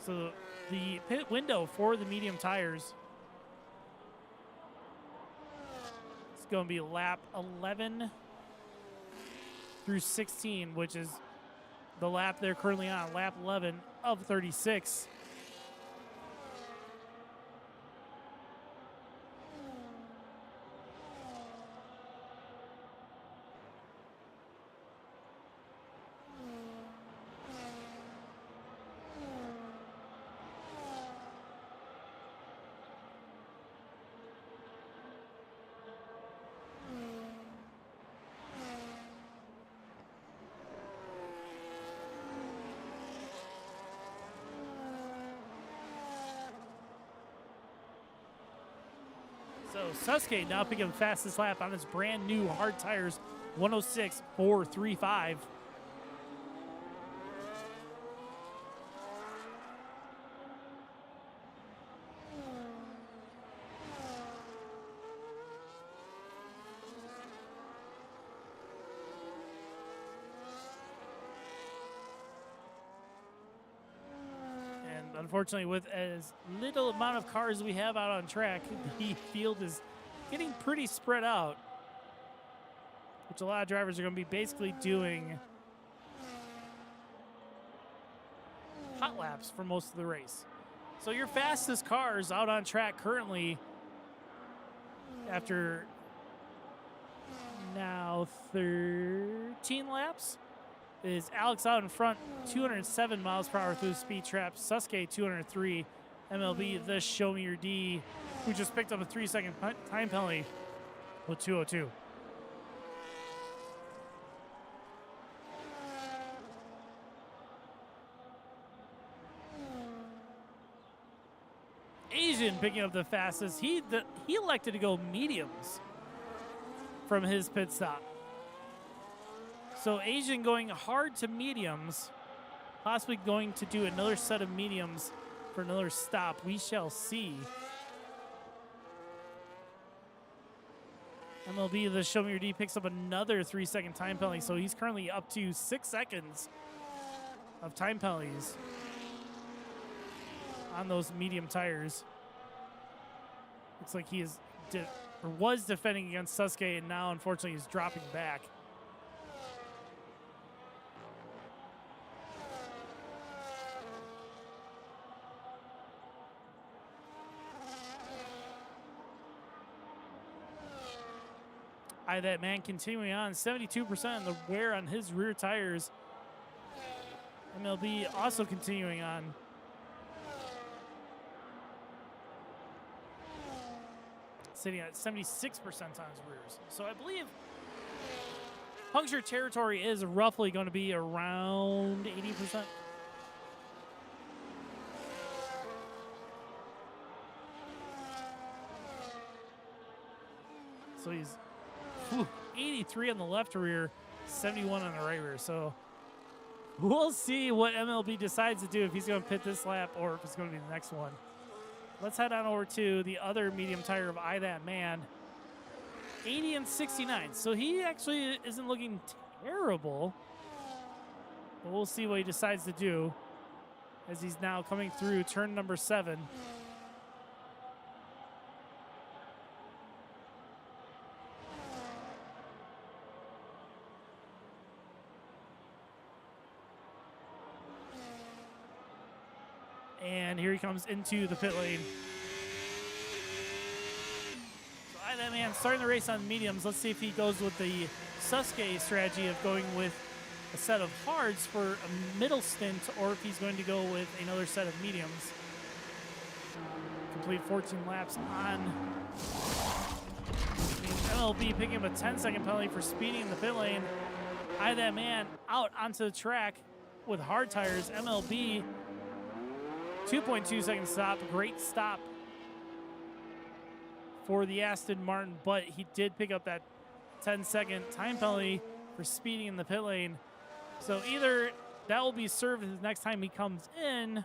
So the pit window for the medium tires is going to be lap 11 through 16, which is the lap they're currently on, lap 11 of 36. So Sasuke now picking the fastest lap on his brand new hard tires, 106.435. Unfortunately, with as little amount of cars we have out on track, the field is getting pretty spread out, which a lot of drivers are going to be basically doing hot laps for most of the race. So your fastest cars out on track currently after now 13 laps is Alex out in front, 207 miles per hour through the speed trap. Sasuke 203. MLB, the Show Me Your D, who just picked up a 3-second time penalty with 202. Asian picking up the fastest. He elected to go mediums from his pit stop. So Asian going hard to mediums, possibly going to do another set of mediums for another stop. We shall see. MLB, the Show Me Your D, picks up another 3-second time penalty, so he's currently up to 6 seconds of time penalties on those medium tires. Looks like he is was defending against Sasuke, and now unfortunately he's dropping back. That man continuing on, 72% of the wear on his rear tires. MLB also continuing on. Sitting at 76% on his rears. So I believe puncture territory is roughly going to be around 80%. So he's 83 on the left rear, 71 on the right rear. So we'll see what MLB decides to do, if he's going to pit this lap or if it's going to be the next one. Let's head on over to the other medium tire of That Man. 80 and 69. So he actually isn't looking terrible. But we'll see what he decides to do as he's now coming through turn number 7. And here he comes into the pit lane. So That Man starting the race on mediums. Let's see if he goes with the Sasuke strategy of going with a set of hards for a middle stint, or if he's going to go with another set of mediums. Complete 14 laps on MLB, picking up a 10-second penalty for speeding in the pit lane. That Man out onto the track with hard tires. MLB 2.2 second stop. Great stop for the Aston Martin, but he did pick up that 10-second time penalty for speeding in the pit lane. So either that will be served the next time he comes in,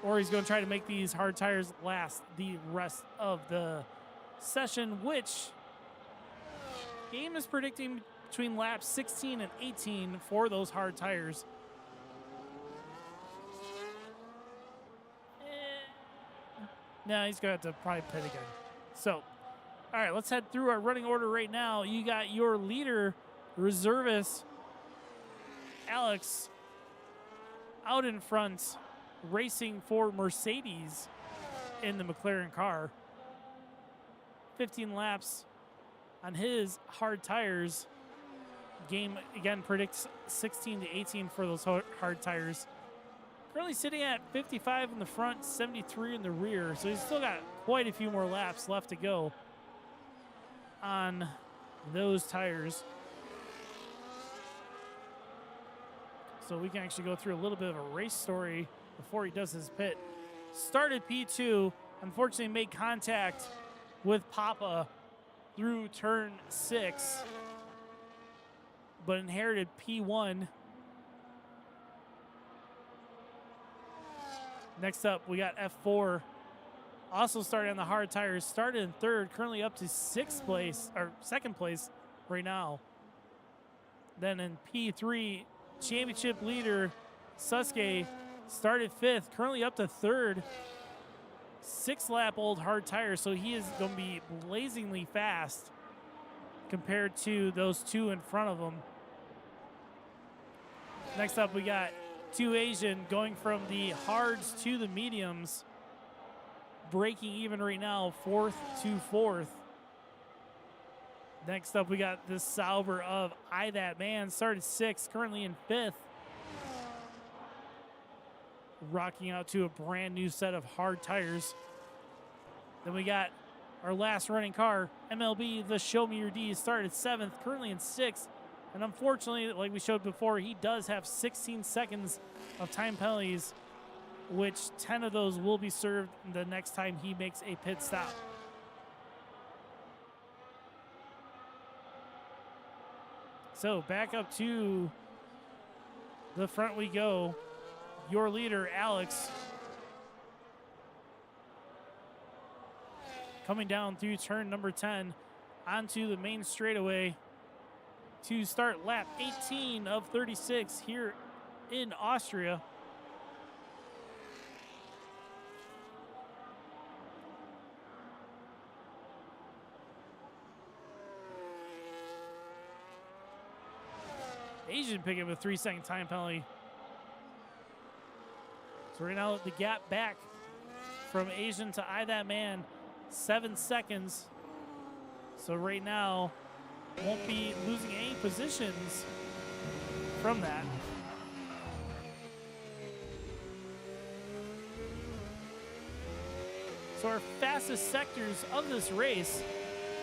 or he's going to try to make these hard tires last the rest of the session, which game is predicting between laps 16 and 18 for those hard tires. No, he's going to have to probably pit again. So, all right, let's head through our running order right now. You got your leader, reservist, Alex, out in front, racing for Mercedes in the McLaren car. 15 laps on his hard tires. Game, again, predicts 16 to 18 for those hard tires. Currently sitting at 55 in the front, 73 in the rear. So he's still got quite a few more laps left to go on those tires. So we can actually go through a little bit of a race story before he does his pit. Started P2, unfortunately made contact with Papa through turn 6, but inherited P1. Next up, we got F4. Also started on the hard tires. Started in 3rd, currently up to 6th place, or 2nd place right now. Then in P3, championship leader Sasuke started 5th, currently up to 3rd. 6-lap-old hard tires, so he is going to be blazingly fast compared to those two in front of him. Next up, we got 2 Asian going from the hards to the mediums. breaking even right now, 4th to 4th. Next up, we got this Sauber of I That Man, started 6th, currently in 5th. Rocking out to a brand new set of hard tires. Then we got our last running car, MLB, the Show Me Your D, started 7th, currently in 6th. And unfortunately, like we showed before, he does have 16 seconds of time penalties, which 10 of those will be served the next time he makes a pit stop. So back up to the front we go. Your leader, Alex, coming down through turn number 10 onto the main straightaway to start lap 18 of 36 here in Austria. Asian picking up a 3-second time penalty. So right now the gap back from Asian to I That Man, 7 seconds. So right now won't be losing any positions from that. So our fastest sectors of this race,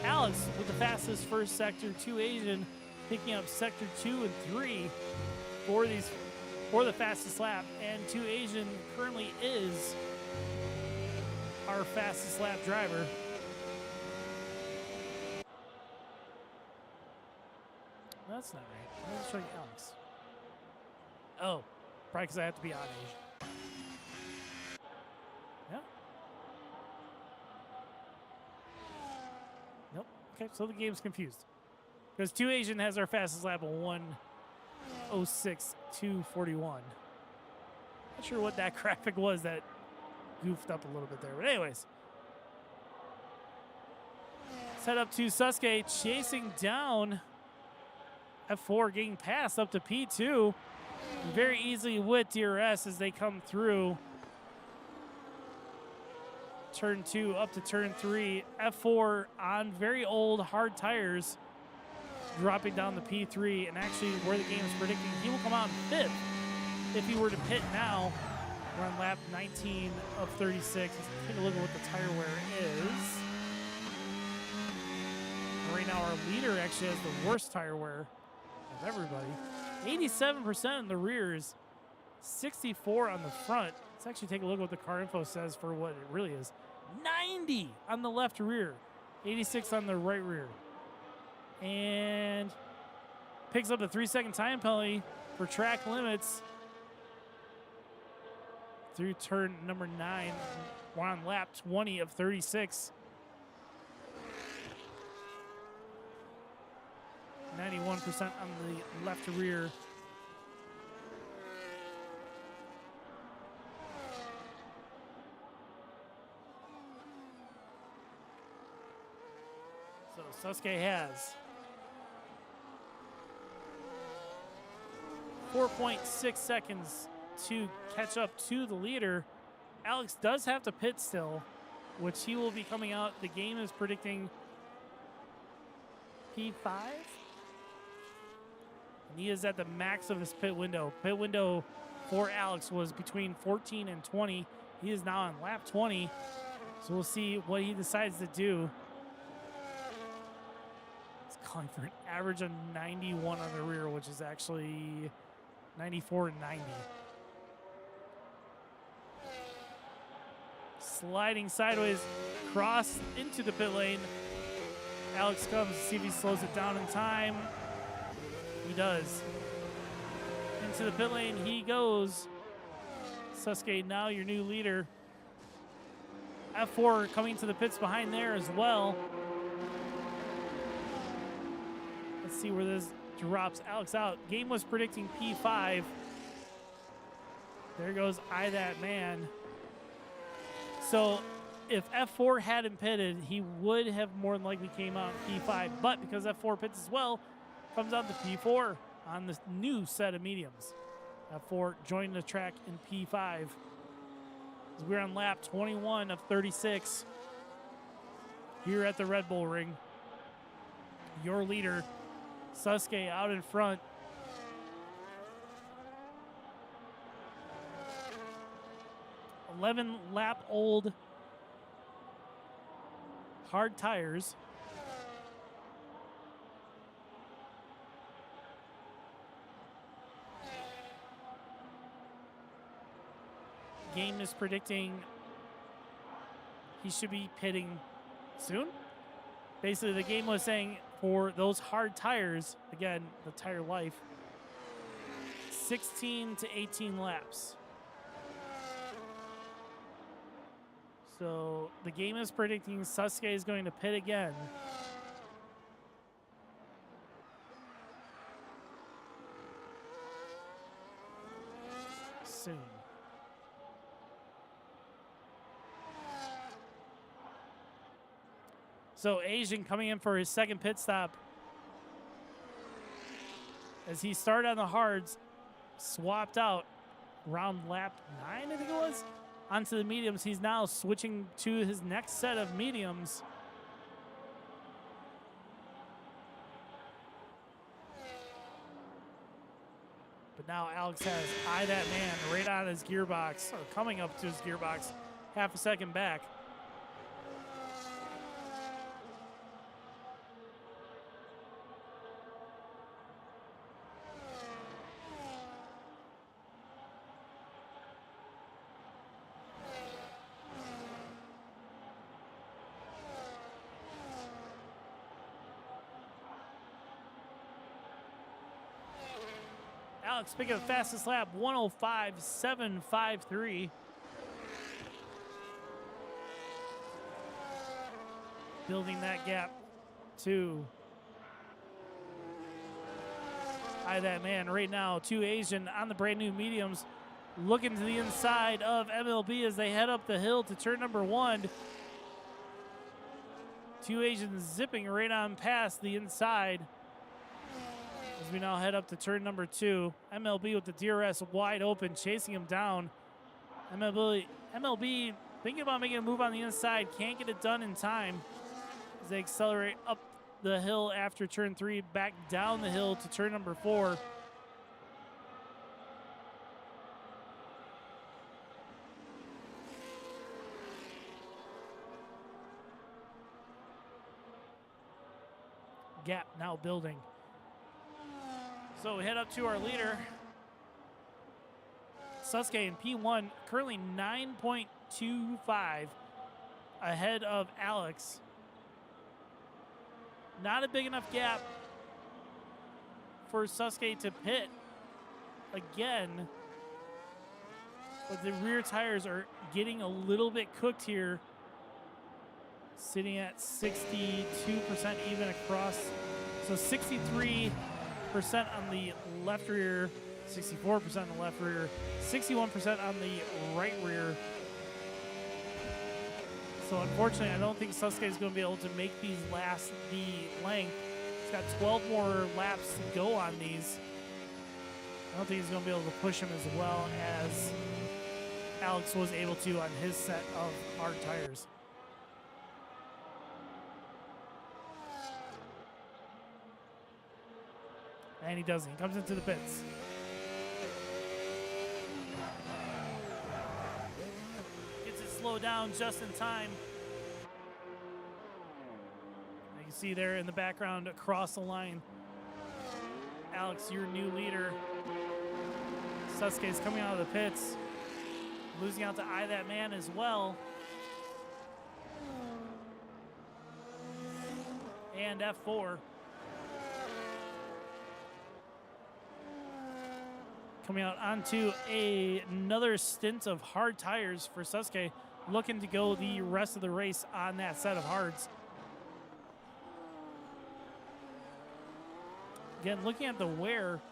Alex with the fastest first sector, 2 Asian picking up sector 2 and 3 for the fastest lap, and 2 Asian currently is our fastest lap driver. That's not right. Let's show you Alex. Oh, probably because I have to be on Asian. Yeah. Nope. Okay, so the game's confused. Because 2 Asian has our fastest lap of 1:06.241. Not sure what that graphic was that goofed up a little bit there. But anyways. Set up to Sasuke chasing down F4, getting passed up to P2. Very easily with DRS as they come through. Turn 2 up to turn 3. F4 on very old hard tires, dropping down the P3, and actually where the game is predicting he will come out in 5th if he were to pit now. We're on lap 19 of 36. Let's take a look at what the tire wear is. Right now our leader actually has the worst tire wear of everybody. 87% in the rears, 64 on the front. Let's actually take a look at what the car info says for what it really is. 90 on the left rear, 86 on the right rear. And picks up the 3-second time penalty for track limits through turn number 9. We're on lap 20 of 36. 91% on the left rear. So Sasuke has 4.6 seconds to catch up to the leader. Alex does have to pit still, which he will be coming out. The game is predicting P5. And he is at the max of his pit window. Pit window for Alex was between 14 and 20. He is now on lap 20. So we'll see what he decides to do. He's calling for an average of 91 on the rear, which is actually 94 and 90. Sliding sideways, cross into the pit lane. Alex comes to see if he slows it down in time. He does. Into the pit lane he goes. Sasuke, now your new leader. F4 coming to the pits behind there as well. Let's see where this drops Alex out. Game was predicting P5. There goes I That Man. So if F4 hadn't pitted, he would have more than likely came out in P5. But because F4 pits as well, comes out to P4 on the new set of mediums. F4 joining the track in P5. As we're on lap 21 of 36 here at the Red Bull Ring. Your leader, Sasuke, out in front. "11-lap-old hard tires." Game is predicting he should be pitting soon. Basically, the game was saying for those hard tires, again, the tire life, 16 to 18 laps. So the game is predicting Sasuke is going to pit again. Soon. So Asian coming in for his second pit stop. As he started on the hards, swapped out around lap 9, I think it was, onto the mediums. He's now switching to his next set of mediums. But now Alex has Eye That Man right on his gearbox, or coming up to his gearbox, half a second back. Alex picking up the fastest lap, 105.753. Building that gap to Eye That Man right now. Two Asian on the brand new mediums, looking to the inside of MLB as they head up the hill to turn number 1. Two Asians zipping right on past the inside as we now head up to turn number 2. MLB with the DRS wide open, chasing him down. MLB thinking about making a move on the inside, can't get it done in time as they accelerate up the hill after turn 3, back down the hill to turn number 4. Gap now building. So we head up to our leader, Sasuke in P1, currently 9.25 ahead of Alex. Not a big enough gap for Sasuke to pit again. But the rear tires are getting a little bit cooked here. Sitting at 62% even across. So 63% on the left rear, 64% on the left rear, 61% on the right rear. So unfortunately, I don't think Sasuke is going to be able to make these last the length. He's got 12 more laps to go on these. I don't think he's going to be able to push him as well as Alex was able to on his set of hard tires. And he doesn't. He comes into the pits. Gets it slowed down just in time. You can see there in the background across the line, Alex, your new leader. Sasuke's coming out of the pits. Losing out to Eye That Man as well. And F4. Coming out onto another stint of hard tires for Sasuke, looking to go the rest of the race on that set of hards. Again, looking at the wear,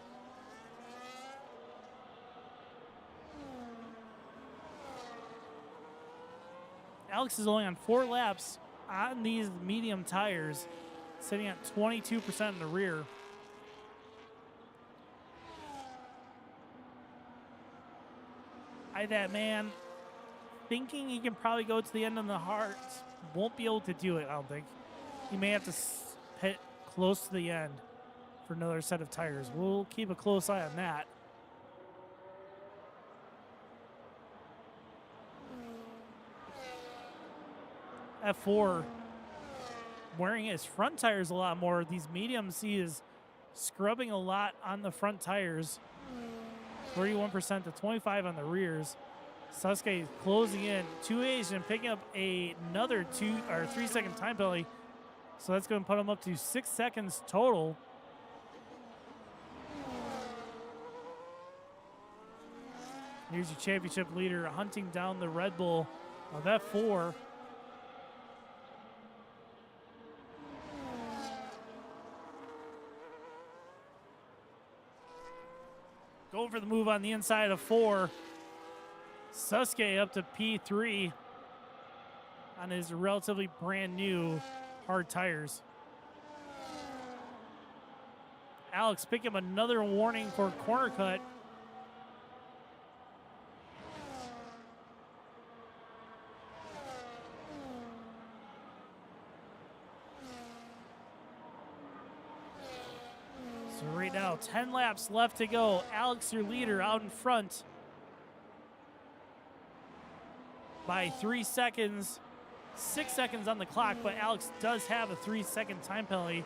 Alex is only on 4 laps on these medium tires, sitting at 22% in the rear. Eye That Man, thinking he can probably go to the end on the hards. Won't be able to do it, I don't think. He may have to pit close to the end for another set of tires. We'll keep a close eye on that. F4 wearing his front tires a lot more. These mediums, he is scrubbing a lot on the front tires. 31% to 25 on the rears. Sasuke is closing in. 2 Asian picking up another 3 second time penalty. So that's going to put him up to 6 seconds total. Here's your championship leader hunting down the Red Bull of F4. Going for the move on the inside of 4. Sasuke up to P3 on his relatively brand new hard tires. Alex picking up another warning for corner cut. So right now, 10 laps left to go. Alex, your leader, out in front by 3 seconds. 6 seconds on the clock, but Alex does have a 3 second time penalty.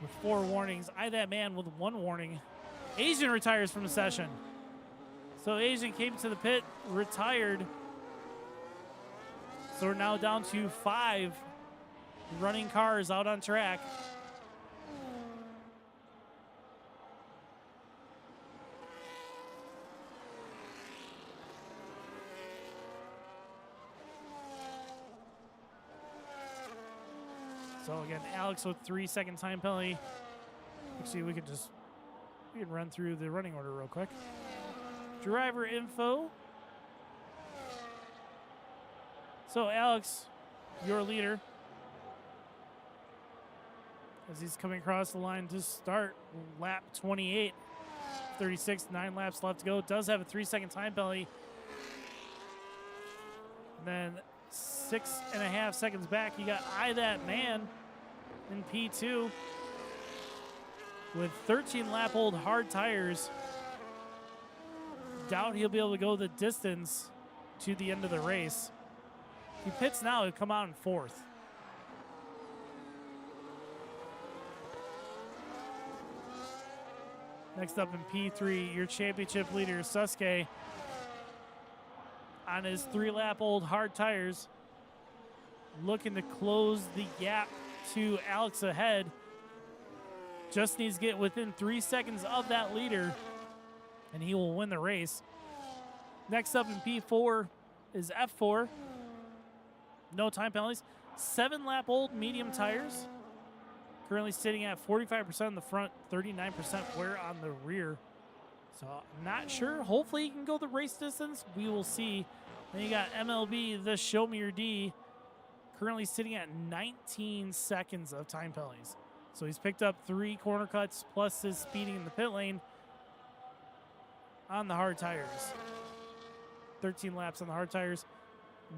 With 4 warnings, I that man with 1 warning. Asian retires from the session. So Asian came to the pit, retired. So we're now down to 5 running cars out on track. So again, Alex with 3 second time penalty. Actually, we can run through the running order real quick. Driver info. So Alex, your leader, as he's coming across the line to start lap 28, 36, 9 laps left to go. Does have a 3 second time penalty. And then 6.5 seconds back, you got I That Man in P2 with 13 lap old hard tires. Doubt he'll be able to go the distance to the end of the race. If he pits now, he'll come out in 4th. Next up in P3, your championship leader, Sasuke, on his 3 lap old hard tires, looking to close the gap to Alex ahead. Just needs to get within 3 seconds of that leader, and he will win the race. Next up in P4 is F4. No time penalties. 7 lap old medium tires. Currently sitting at 45% in the front, 39% wear on the rear. So not sure. Hopefully he can go the race distance. We will see. Then you got MLB, the Show Me Your D, currently sitting at 19 seconds of time penalties. So he's picked up 3 corner cuts plus his speeding in the pit lane on the hard tires. 13 laps on the hard tires.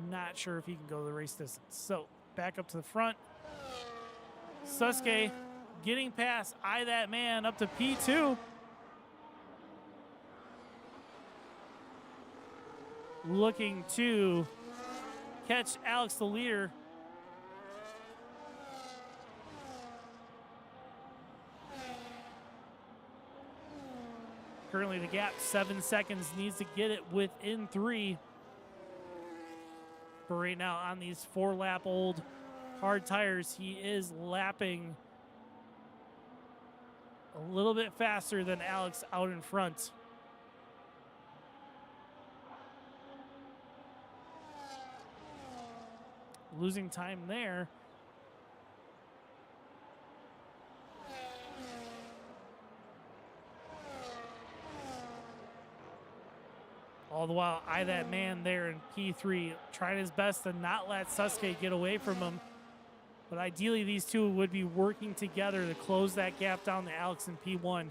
Not sure if he can go the race distance. So back up to the front. Sasuke getting past I That Man up to P2. Looking to catch Alex the leader. Currently the gap 7 seconds, needs to get it within 3. But right now on these 4 lap old hard tires, he is lapping a little bit faster than Alex out in front. Losing time there. All the while, I That Man there in P3, trying his best to not let Sasuke get away from him. But ideally, these two would be working together to close that gap down to Alex in P1.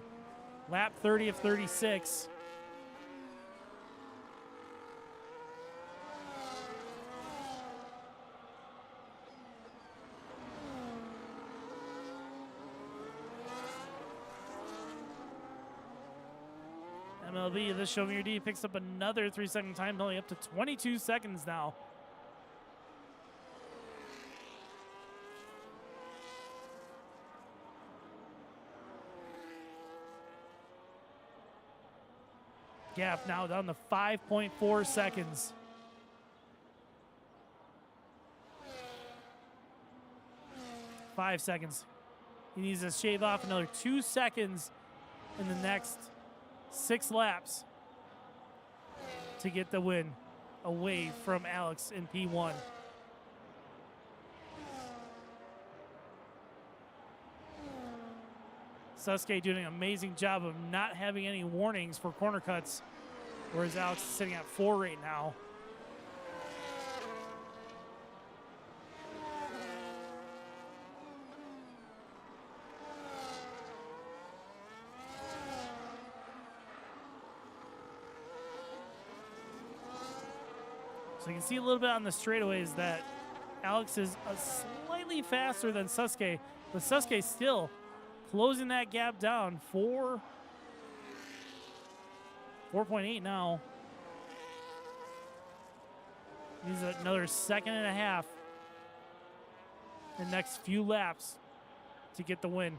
Lap 30 of 36. MLB, this Show Me Your D picks up another 3-second time penalty, up to 22 seconds now. Gap now down to 5.4 seconds. Five seconds. He needs to shave off another 2 seconds in the next 6 laps to get the win away from Alex in P1. Sasuke doing an amazing job of not having any warnings for corner cuts, whereas Alex is sitting at 4 right now. So you can see a little bit on the straightaways that Alex is slightly faster than Sasuke, but Sasuke still closing that gap down. 4.8 now. Needs another 1.5 seconds in the next few laps to get the win.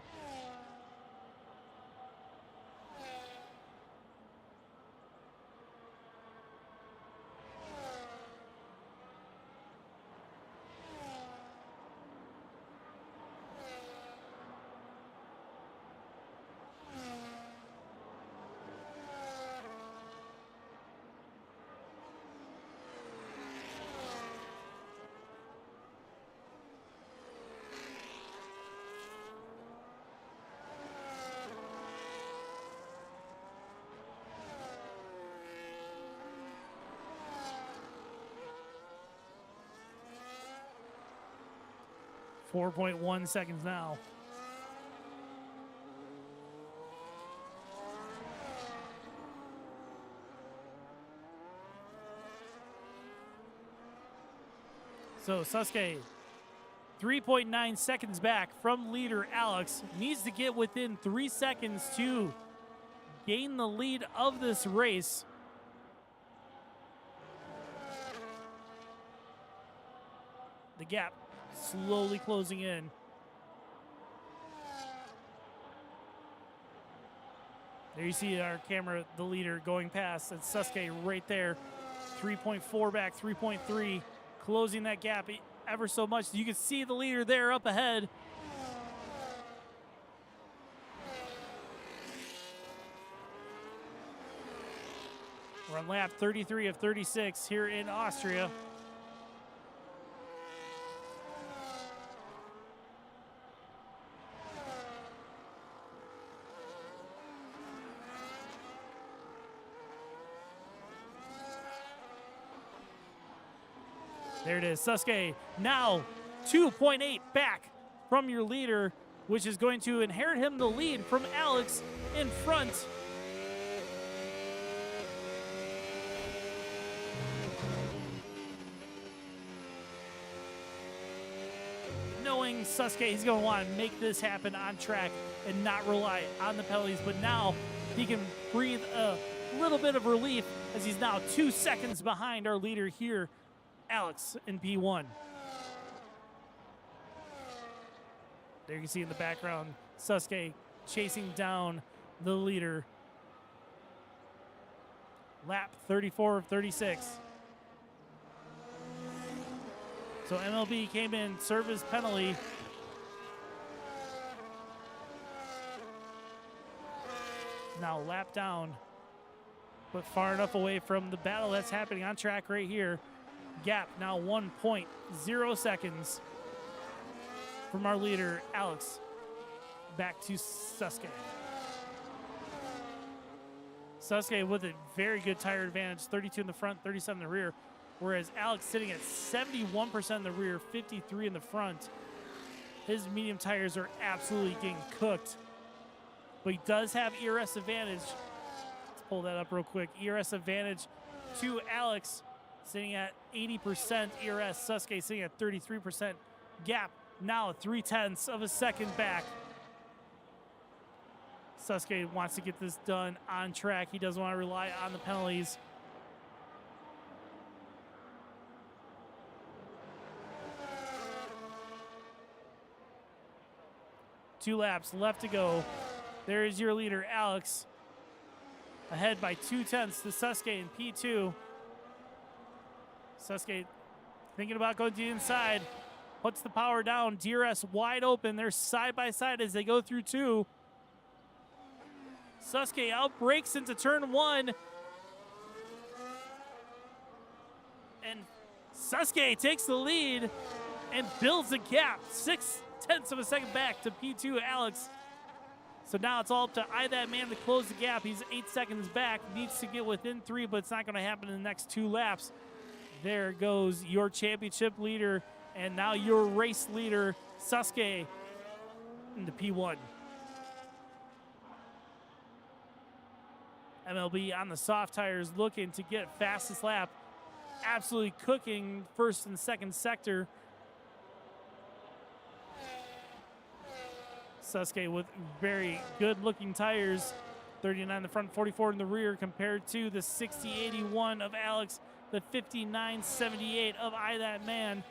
.1 seconds now. So Sasuke, 3.9 seconds back from leader Alex, needs to get within 3 seconds to gain the lead of this race. The gap slowly closing in. There you see our camera, the leader going past. It's Sasuke right there. 3.4 back, 3.3. Closing that gap ever so much. You can see the leader there up ahead. We're on lap 33 of 36 here in Austria. There it is, Sasuke now 2.8 back from your leader, which is going to inherit him the lead from Alex in front. Knowing Sasuke, he's going to want to make this happen on track and not rely on the penalties, but now he can breathe a little bit of relief as he's now 2 seconds behind our leader here, Alex in P1. There you can see in the background, Sasuke chasing down the leader. Lap 34 of 36. So MLB came in, service penalty. Now lap down, but far enough away from the battle that's happening on track right here. Gap now 1.0 seconds from our leader, Alex, back to Sasuke. Sasuke with a very good tire advantage, 32 in the front, 37 in the rear, whereas Alex sitting at 71% in the rear, 53 in the front. His medium tires are absolutely getting cooked but he does have ERS advantage. Let's pull that up real quick. ERS advantage to Alex, sitting at 80% ERS. Sasuke sitting at 33%. Gap now 0.3 of a second back. Sasuke wants to get this done on track. He doesn't want to rely on the penalties. Two laps left to go. There is your leader, Alex. Ahead by 0.2 to Sasuke in P2. Sasuke thinking about going to the inside. Puts the power down. DRS wide open. They're side by side as they go through 2. Sasuke outbrakes into turn 1. And Sasuke takes the lead and builds a gap. 0.6 of a second back to P2 Alex. So now it's all up to that man to close the gap. He's 8 seconds back. Needs to get within 3, but it's not going to happen in the next 2 laps. There goes your championship leader and now your race leader, Sasuke, into P1. MLB on the soft tires looking to get fastest lap. Absolutely cooking first and second sector. Sasuke with very good looking tires. 39 in the front, 44 in the rear compared to the 60-81 of Alex, the 59-78 of That Man.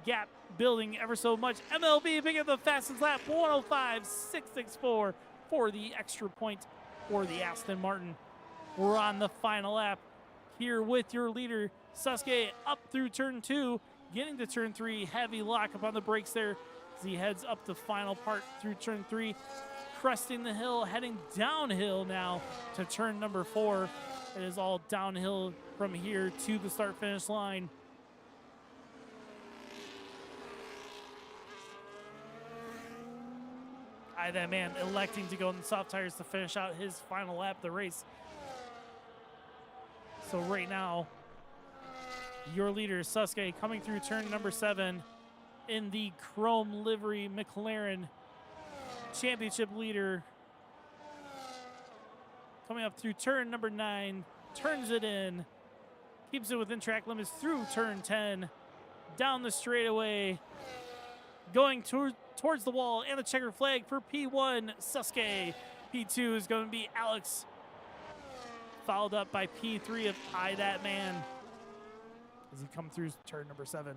Gap building ever so much. MLB picking up the fastest lap, 105.664 for the extra point for the Aston Martin. We're on the final lap here with your leader, Sasuke, up through turn 2, getting to turn 3. Heavy lock up on the brakes there as he heads up the final part through turn 3, cresting the hill, heading downhill now to turn number 4. It is all downhill from here to the start-finish line. That Man electing to go in the soft tires to finish out his final lap of the race. So right now, your leader, Sasuke, coming through turn number 7 in the chrome livery McLaren. Championship leader coming up through turn number 9, turns it in, keeps it within track limits through turn 10, down the straightaway, going towards the wall and the checker flag for P1, Sasuke. P2 is going to be Alex, followed up by P3 of That Man as he comes through turn number 7.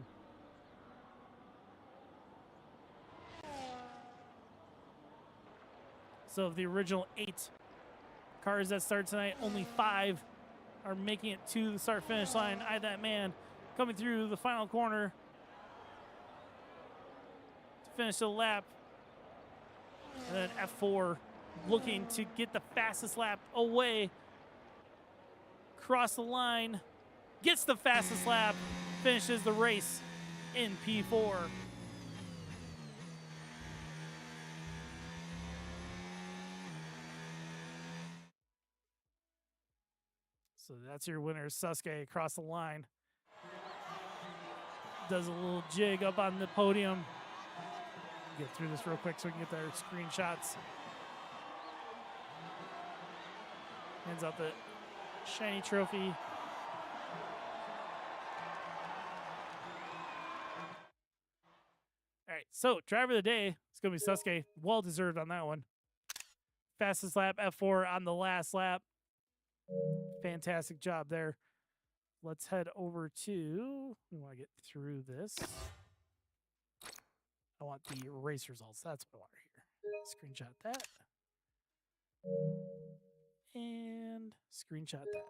So of the original 8 cars that start tonight, only 5 are making it to the start-finish line. That Man coming through the final corner to finish the lap. And then F4 looking to get the fastest lap away. Cross the line, gets the fastest lap, finishes the race in P4. So that's your winner, Sasuke, across the line. Does a little jig up on the podium. Get through this real quick so we can get their screenshots. Hands out the shiny trophy. All right, so driver of the day, it's going to be Sasuke. Well deserved on that one. Fastest lap, F4 on the last lap. Fantastic job there. Let's head over to, we want to get through this. I want the race results. That's what I want here. Screenshot that. And screenshot that.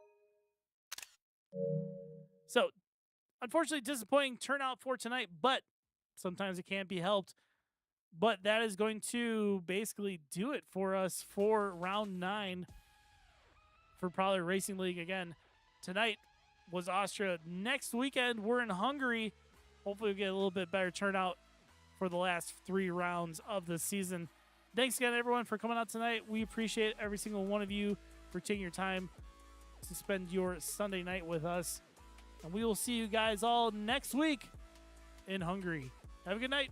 So, unfortunately, disappointing turnout for tonight, but sometimes it can't be helped. But that is going to basically do it for us for round 9 for Prowler Racing League. Again, tonight was Austria. Next weekend, we're in Hungary. Hopefully, we get a little bit better turnout for the last 3 rounds of the season. Thanks again, everyone, for coming out tonight. We appreciate every single one of you for taking your time to spend your Sunday night with us. And we will see you guys all next week in Hungary. Have a good night.